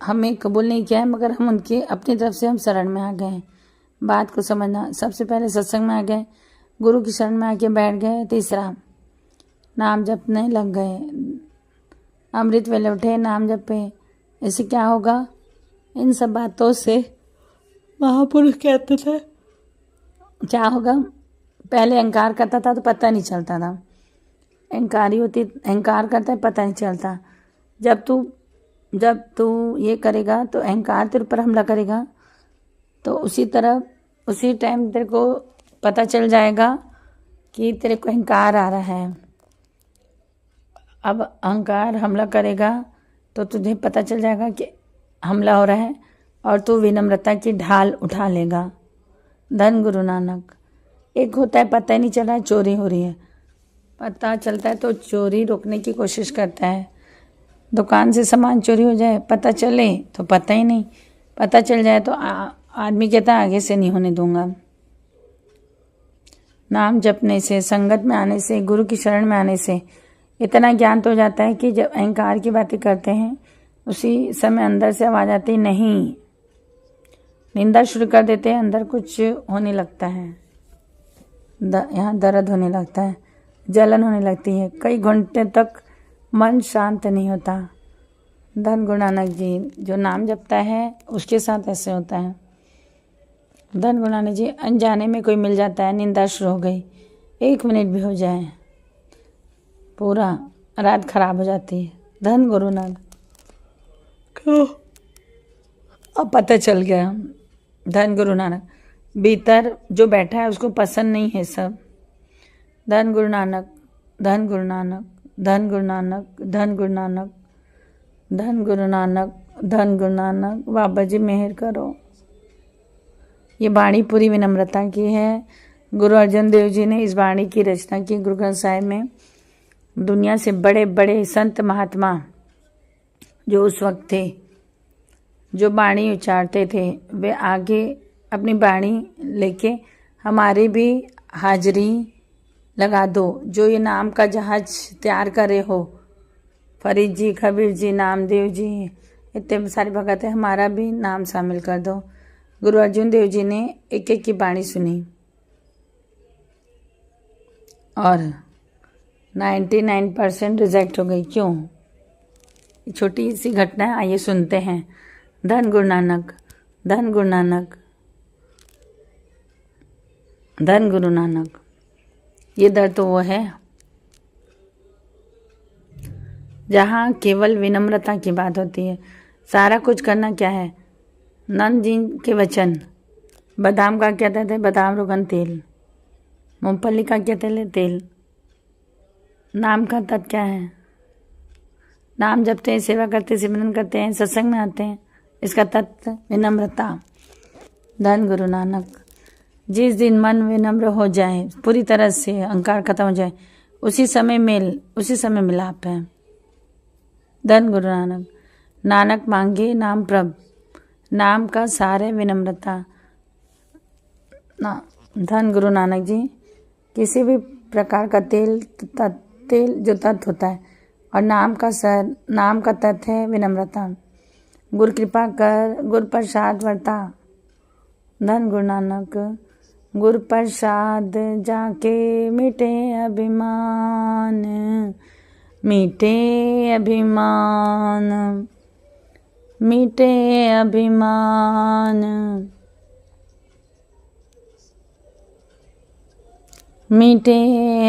हमें कबूल नहीं किया है मगर हम उनके अपनी तरफ से हम शरण में आ गए। बात को समझना, सबसे पहले सत्संग में आ गए, गुरु की शरण में आके बैठ गए। तीसरा, नाम जपने लग गए, अमृत वेले उठे, नाम जपे। इससे क्या होगा? इन सब बातों से महापुरुष कहते थे क्या होगा? पहले अहंकार करता था तो पता नहीं चलता था, अहंकार करता है पता नहीं चलता। जब तू ये करेगा तो अहंकार तेरे ऊपर हमला करेगा, तो उसी टाइम तेरे को पता चल जाएगा कि तेरे को अहंकार आ रहा है। अब अहंकार हमला करेगा तो तुझे पता चल जाएगा कि हमला हो रहा है और तू विनम्रता की ढाल उठा लेगा। धन गुरु नानक। एक होता है पता ही नहीं चल रहा है, चोरी हो रही है, पता चलता है तो चोरी रोकने की कोशिश करता है। दुकान से सामान चोरी हो जाए, पता चले तो पता ही नहीं, पता चल जाए तो आदमी कहता है आगे से नहीं होने दूंगा। नाम जपने से, संगत में आने से, गुरु की शरण में आने से इतना ज्ञान तो हो जाता है कि जब अहंकार की बातें करते हैं उसी समय अंदर से आवाज आती नहीं, निंदा शुरू कर देते हैं, अंदर कुछ होने लगता है, यहाँ दर्द होने लगता है, जलन होने लगती है, कई घंटे तक मन शांत नहीं होता। धन गुरु नानक जी। जो नाम जपता है उसके साथ ऐसे होता है। धन गुरु नानक जी। अनजाने में कोई मिल जाता है, निंदा शुरू हो गई, 1 मिनट भी हो जाए पूरा रात खराब हो जाती है। धन गुरु नानक। अब पता चल गया। धन गुरु नानक। भीतर जो बैठा है उसको पसंद नहीं है सब। धन गुरु नानक। धन गुरु नानक। धन गुरु नानक। धन गुरु नानक। धन गुरु नानक। धन गुरु नानक। बाबा जी मेहर करो। ये वाणी पूरी विनम्रता की है। गुरु अर्जन देव जी ने इस वाणी की रचना की गुरु ग्रंथ साहिब में। दुनिया से बड़े बड़े संत महात्मा जो उस वक्त थे, जो वाणी उच्चारते थे, वे आगे अपनी वाणी लेके हमारी भी हाजिरी लगा दो। जो ये नाम का जहाज तैयार कर रहे हो, फरीद जी, कबीर जी, नामदेव जी, इतने सारे भगत हैं, हमारा भी नाम शामिल कर दो। गुरु अर्जुन देव जी ने एक एक की वाणी सुनी और 99% रिजेक्ट हो गई। क्यों? छोटी सी घटना है, आइए सुनते हैं। धन गुरु नानक, धन गुरु नानक, धन गुरु नानक। ये दर तो वो है जहाँ केवल विनम्रता की बात होती है। सारा कुछ करना क्या है? नंद जी के वचन, बादाम का क्या कहते हैं? बादाम रोगन तेल। मूंगफली का क्या तेल है? तेल। नाम का तत्व क्या है? नाम जपते हैं, सेवा करते हैं, सिमरन करते हैं, सत्संग में आते हैं। इसका तत्व विनम्रता। धन गुरु नानक। जिस दिन मन विनम्र हो जाए, पूरी तरह से अहंकार खत्म हो जाए, उसी समय मिलाप है। धन गुरु नानक। नानक मांगे नाम प्रभ, नाम का सार है विनम्रता। धन गुरु नानक जी। किसी भी प्रकार का तेल जो तत्व होता है और नाम का तत्व है विनम्रता। गुरु कृपा कर, गुरु प्रसाद वर्ता। धन गुरु नानक। गुरु प्रसाद जाके मिटे अभिमान, मिटे अभिमान, मिटे अभिमान, मिटे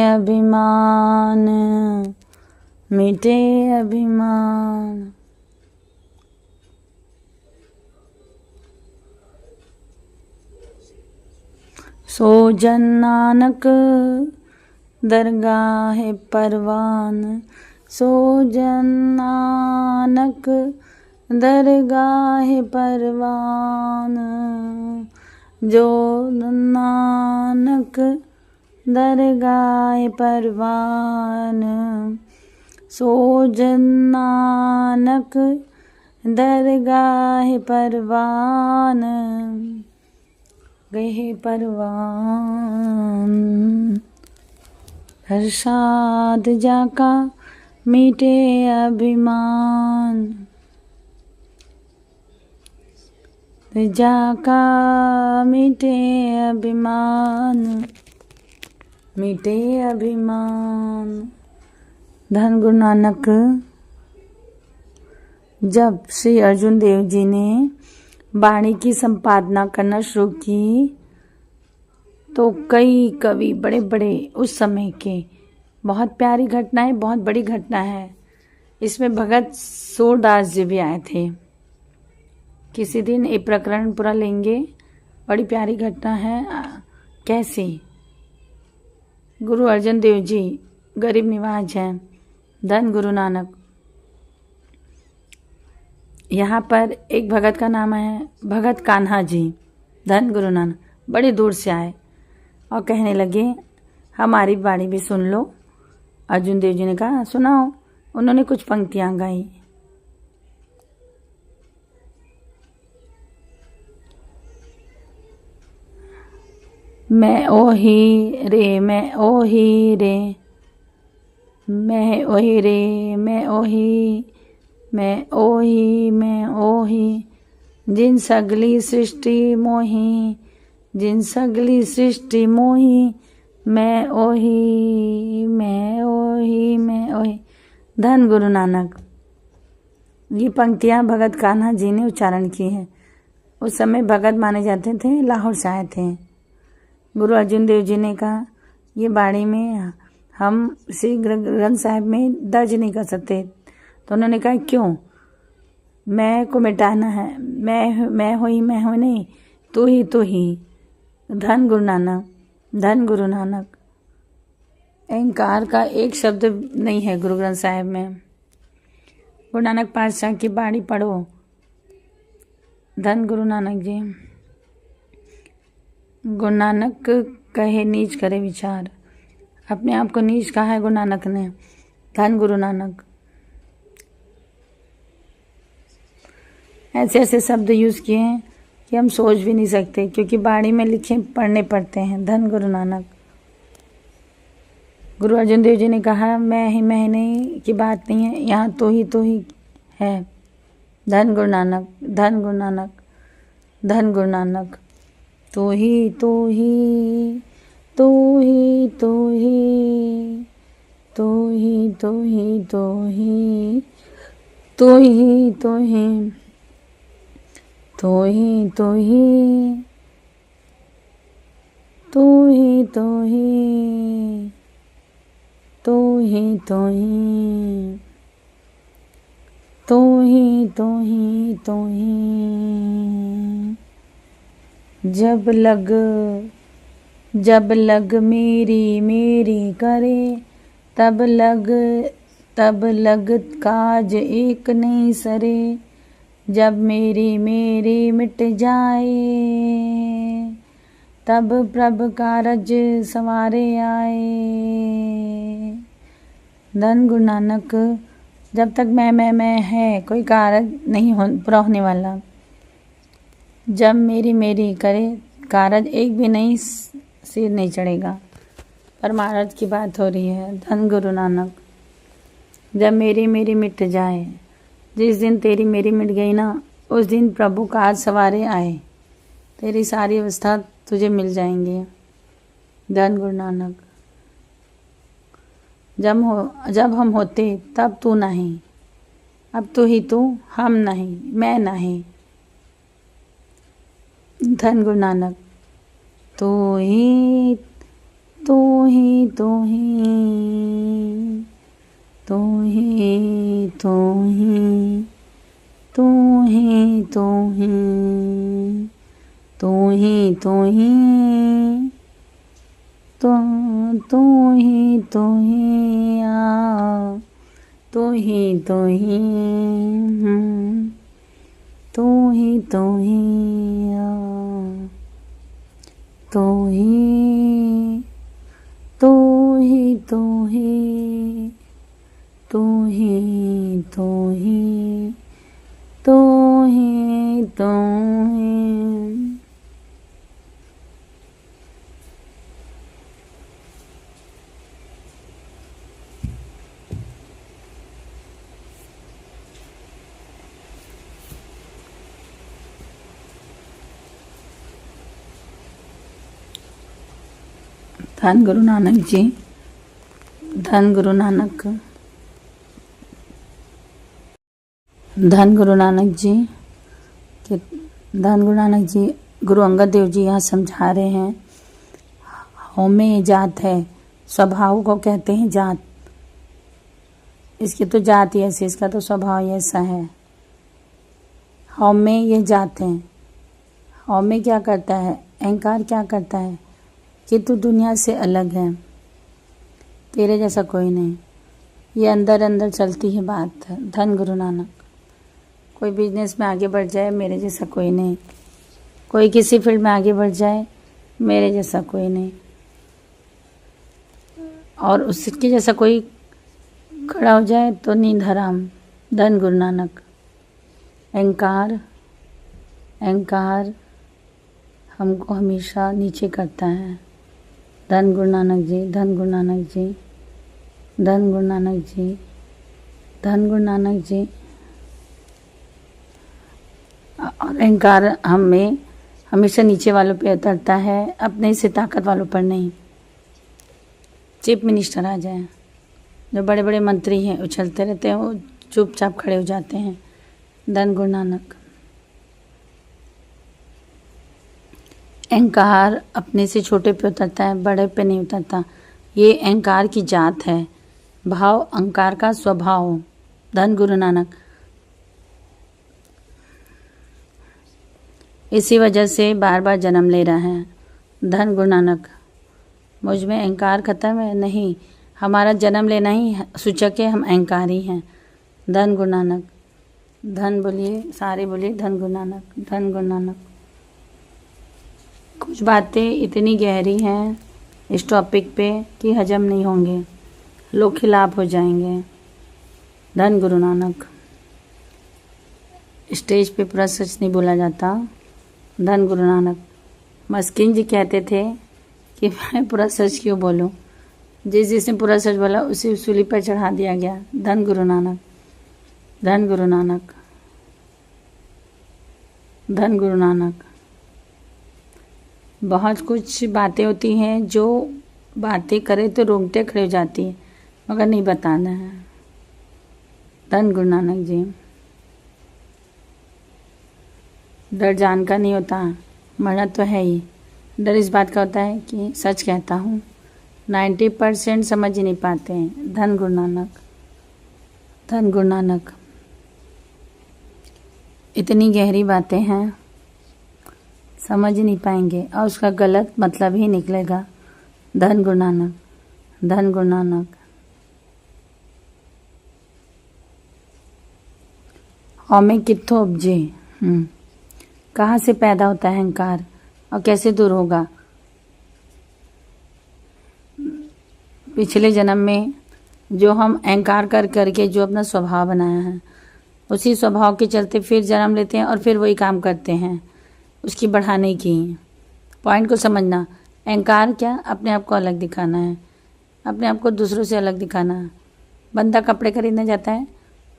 अभिमान, मिटे अभिमान। सो जन नानक दरगाह परवान, सो जन नानक दरगाह परवान, जो नानक दरगाह परवान, सो जन नानक दरगाह परवान, गए परवान। प्रसाद जाका मीटे अभिमान, जाका मीटे अभिमान, मीटे अभिमान। धन गुरु नानक। जब श्री अर्जुन देव जी ने वाणी की संपादना करना शुरू की तो कई कवि बड़े बड़े उस समय के, बहुत प्यारी घटना है, बहुत बड़ी घटना है। इसमें भगत सूरदास जी भी आए थे। किसी दिन एक प्रकरण पूरा लेंगे, बड़ी प्यारी घटना है। कैसी? गुरु अर्जन देव जी गरीब निवाज हैं। धन गुरु नानक। यहाँ पर एक भगत का नाम है भगत कान्हा जी। धन गुरु नानक। बड़े दूर से आए और कहने लगे हमारी वाणी भी सुन लो। अर्जुन देव जी ने कहा सुनाओ। उन्होंने कुछ पंक्तियां गाई। मैं ओही रे, मैं ओही रे, मैं ओही रे, मैं ओही, मैं ओही, मैं ओही, जिन सगली सृष्टि मोही, जिन सगली सृष्टि मोही, मैं ओही, मैं ओही, मैं ओही। धन गुरु नानक। ये पंक्तियां भगत कान्हा जी ने उच्चारण की है। उस समय भगत माने जाते थे, लाहौर से आए थे। गुरु अर्जुन देव जी ने कहा ये वाणी में हम श्री ग्रंथ साहिब में दर्ज नहीं कर सकते। तो उन्होंने कहा क्यों? मैं को मिटाना है। मैं हुई, मैं हूँ नहीं, तू ही तू ही। धन गुरु नानक। धन गुरु नानक। अहंकार का एक शब्द नहीं है गुरु ग्रंथ साहिब में। गुरु नानक पातशाह की वाणी पढ़ो। धन गुरु नानक जी। गुरु नानक कहे नीच करे विचार। अपने आप को नीच कहा है गुरु नानक ने। धन गुरु नानक। ऐसे ऐसे शब्द यूज किए हैं कि हम सोच भी नहीं सकते, क्योंकि बाणी में लिखे पढ़ने पड़ते हैं। धन गुरु नानक। गुरु अर्जुन देव जी ने कहा मैं नहीं की बात नहीं है, यहाँ तो ही है। धन गुरु नानक, धन गुरु नानक, धन गुरु नानक। तो ही तो ही तो ही तो ही तो ही तो ही तो ही तो ही तो ही तो ही तो ही तो ही तो ही तो ही तो ही तो ही तो ही तो ही जब लग मेरी करे तब लग काज एक नहीं सरे। जब मेरी मिट जाए तब प्रभ कारज संवारे आए। धन गुरु नानक। जब तक मैं है कोई कारज नहीं पूरा होने वाला। जब मेरी करे कारज एक भी नहीं सिर नहीं चढ़ेगा। परमार्थ की बात हो रही है। धन गुरु नानक। जब मेरी मिट जाए, जिस दिन तेरी मेरी मिट गई ना, उस दिन प्रभु कार सवारे आए, तेरी सारी अवस्था तुझे मिल जाएंगी। धन गुरु नानक। जब हम होते तब तू नहीं, अब तू ही तू, हम नहीं, मैं नहीं। धन गुरु नानक। तू ही तू ही तू ही तू ही तू ही तू ही तू ही तू ही तू ही तू ही तू ही आ तू ही तू ही तू ही तू ही आ तू ही तू ही तू ही तू ही तू ही तू ही तू ही। धन गुरु नानक जी। धन गुरु नानक। धन गुरु नानक जी। धन गुरु नानक जी। गुरु अंगद देव जी यहाँ समझा रहे हैं, हौमे ये जात है, स्वभाव को कहते हैं जात। इसकी तो जात ही ऐसी, इसका तो स्वभाव ही ऐसा है। हौमे ये जात है। हौमे क्या करता है? अहंकार क्या करता है कि तू दुनिया से अलग है, तेरे जैसा कोई नहीं। ये अंदर अंदर चलती है बात। धन गुरु नानक। कोई बिजनेस में आगे बढ़ जाए, मेरे जैसा कोई नहीं। कोई किसी फील्ड में आगे बढ़ जाए, मेरे जैसा कोई नहीं। और उसके जैसा कोई खड़ा हो जाए तो नींद हराम। धन गुरु नानक। अहंकार हमको हमेशा नीचे करता है। धन गुरु नानक जी। धन गुरु नानक जी। धन गुरु नानक जी। धन गुरु नानक जी। और अहंकार हमें हमेशा नीचे वालों पे उतरता है, अपने से ताकत वालों पर नहीं। चीफ मिनिस्टर आ जाए, जो बड़े बड़े मंत्री हैं उछलते रहते हैं, वो चुपचाप खड़े हो जाते हैं। धन गुरु नानक। अहंकार अपने से छोटे पे उतरता है, बड़े पे नहीं उतरता। ये अहंकार की जात है। भाव अहंकार का स्वभाव। धन गुरु नानक। इसी वजह से बार बार जन्म ले रहा है। धन गुरु नानक। मुझ में अहंकार खत्म है नहीं, हमारा जन्म लेना ही सूचक है, हम अहंकारी हैं। धन गुरु नानक। धन बोलिए, सारे बोलिए धन गुरु नानक। धन गुरु नानक। कुछ बातें इतनी गहरी हैं इस टॉपिक पे कि हजम नहीं होंगे, लोग खिलाफ हो जाएंगे। धन गुरु नानक। स्टेज पे पूरा सच नहीं बोला जाता। धन गुरु नानक। मस्किन जी कहते थे कि मैं पूरा सच क्यों बोलूं, जिसने पूरा सच बोला उसे सूली पर चढ़ा दिया गया। धन गुरु नानक, धन गुरु नानक, धन गुरु नानक। बहुत कुछ बातें होती हैं जो बातें करे तो रोंगटे खड़े हो जाती है, मगर नहीं बताना है। धन गुरु नानक जी। डर जान का नहीं होता, मरना तो है ही। डर इस बात का होता है कि सच कहता हूँ, 90% समझ ही नहीं पाते हैं। धन गुरु नानक, धन गुरु नानक। इतनी गहरी बातें हैं, समझ ही नहीं पाएंगे और उसका गलत मतलब ही निकलेगा। धन गुरु नानक, धन गुरु नानक। हमें कित्थों उपजे, कहाँ से पैदा होता है अहंकार और कैसे दूर होगा? पिछले जन्म में जो हम अहंकार कर करके जो अपना स्वभाव बनाया है, उसी स्वभाव के चलते फिर जन्म लेते हैं और फिर वही काम करते हैं उसकी बढ़ाने की। पॉइंट को समझना। अहंकार क्या? अपने आप को अलग दिखाना है, अपने आप को दूसरों से अलग दिखाना है। बंदा कपड़े खरीदने जाता है,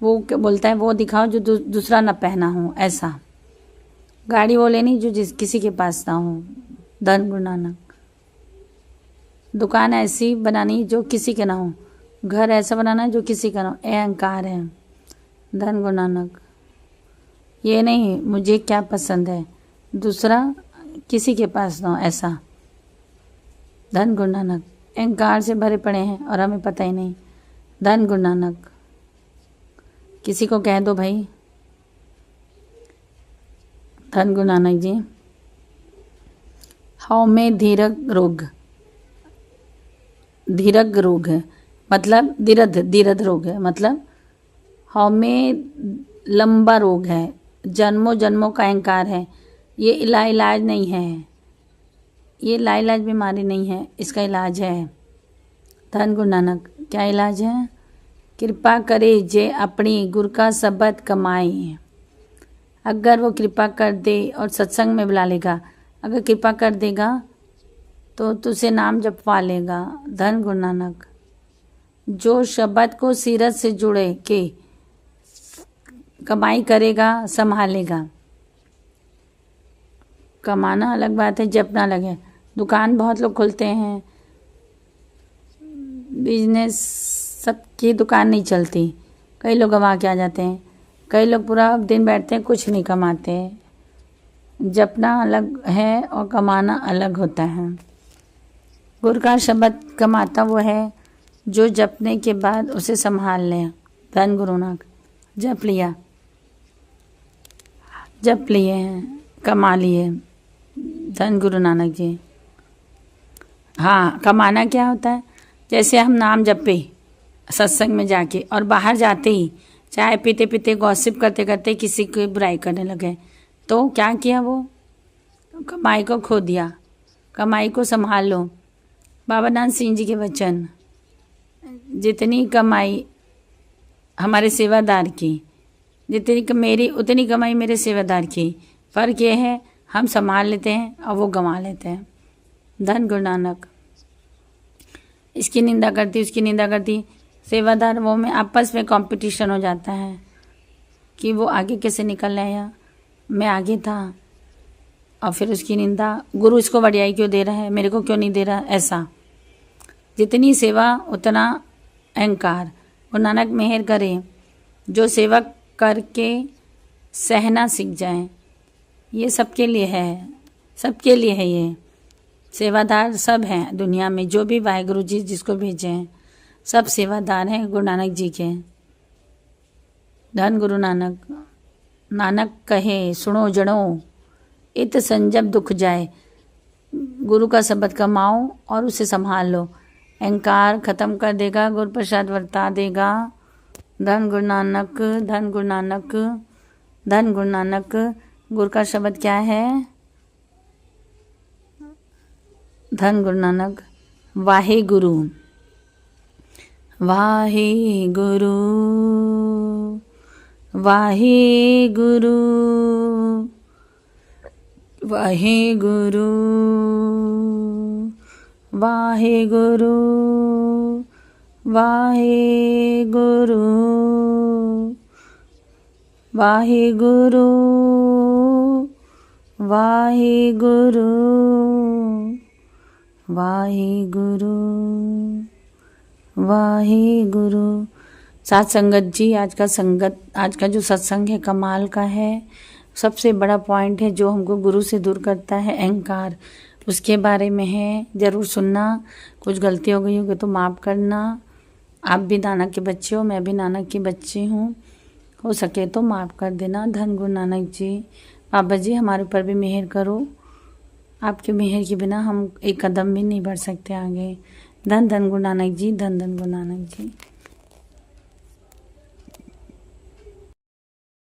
वो बोलता है वो दिखाओ जो दूसरा ना पहना हो, ऐसा। गाड़ी वो लेनी जो किसी के पास ना हो। धन गुरु नानक। दुकान ऐसी बनानी जो किसी के ना हो, घर ऐसा बनाना जो किसी का ना हो। अहंकार है। धन गुरु नानक। ये नहीं मुझे क्या पसंद है दूसरा किसी के पास ना हो, ऐसा। धन गुरु नानक। अहंकार से भरे पड़े हैं और हमें पता ही नहीं। धन गुरु नानक। किसी को कह दो भाई। धन गुरु नानक जी। हाउ में धीरज रोग, धीरज रोग है मतलब धीरज रोग है मतलब हाउ में लंबा रोग है, जन्मों जन्मों का अहंकार है। ये इलाज नहीं है, ये लाइलाज बीमारी नहीं है, इसका इलाज है। धन गुरु नानक। क्या इलाज है? कृपा करे जे अपनी गुरु का शब्द कमाए। अगर वो कृपा कर दे और सत्संग में बुला लेगा, अगर कृपा कर देगा तो तुझसे नाम जपवा लेगा। धन गुरु नानक। जो शब्द को सीरत से जुड़े के कमाई करेगा, संभालेगा। कमाना अलग बात है, जपना अलग है। दुकान बहुत लोग खोलते हैं, बिजनेस सबकी दुकान नहीं चलती, कई लोग गंवा के आ जाते हैं, कई लोग पूरा दिन बैठते हैं कुछ नहीं कमाते। जपना अलग है और कमाना अलग होता है। गुरु का शब्द कमाता वो है जो जपने के बाद उसे संभाल ले। धन गुरु नानक। जप लिया, जप लिए हैं, कमा लिए। धन गुरु नानक जी। हाँ, कमाना क्या होता है? जैसे हम नाम जपे सत्संग में जाके और बाहर जाते ही चाय पीते पीते गॉसिप करते करते किसी की बुराई करने लगे, तो क्या किया? वो कमाई को खो दिया। कमाई को संभाल लो। बाबा नानक सिंह जी के वचन, जितनी कमाई हमारे सेवादार की, जितनी मेरी उतनी कमाई मेरे सेवादार की। फ़र्क ये है हम संभाल लेते हैं और वो गंवा लेते हैं। धन गुरु नानक। इसकी निंदा करती, उसकी निंदा करती, सेवादार वो में आपस में कंपटीशन हो जाता है कि वो आगे कैसे निकल रहा है, मैं आगे था। और फिर उसकी निंदा, गुरु इसको बढ़ियाई क्यों दे रहा है, मेरे को क्यों नहीं दे रहा, ऐसा। जितनी सेवा उतना अहंकार। गुरु नानक मेहर करे जो सेवा करके सहना सीख जाए। ये सबके लिए है, सबके लिए है। ये सेवादार सब हैं दुनिया में, जो भी वाहेगुरु जी जिसको भेजे हैं सब सेवादार हैं गुरु नानक जी के। धन गुरु नानक। नानक कहे सुनो जनो, इत संजब दुख जाए। गुरु का शब्द कमाओ और उसे संभाल लो। अहंकार खत्म कर देगा, गुरु प्रसाद वर्ता देगा। धन गुरु नानक, धन गुरु नानक, धन गुरु नानक। गुरु का शब्द क्या है? धन गुरु नानक। वाहे गुरु, वाहे गुरु, वाहे गुरु, वाहे गुरु, वाहेगुरु वाहेगुरु वाहेगुरु वाहेगुरु वाहेगुरु वाहेगुरु। साथ संगत जी, आज का जो सत्संग है कमाल का है। सबसे बड़ा पॉइंट है जो हमको गुरु से दूर करता है अहंकार, उसके बारे में है। ज़रूर सुनना। कुछ गलती हो गई होगी तो माफ़ करना। आप भी नानक के बच्चे हो, मैं भी नानक की बच्ची हूँ। हो सके तो माफ़ कर देना। धन गुरु नानक जी। बाबा जी हमारे ऊपर भी मेहर करो। आपके मेहर के बिना हम एक कदम भी नहीं बढ़ सकते आगे। धन धन गुरु नानक जी, धन धन गुरु नानक जी।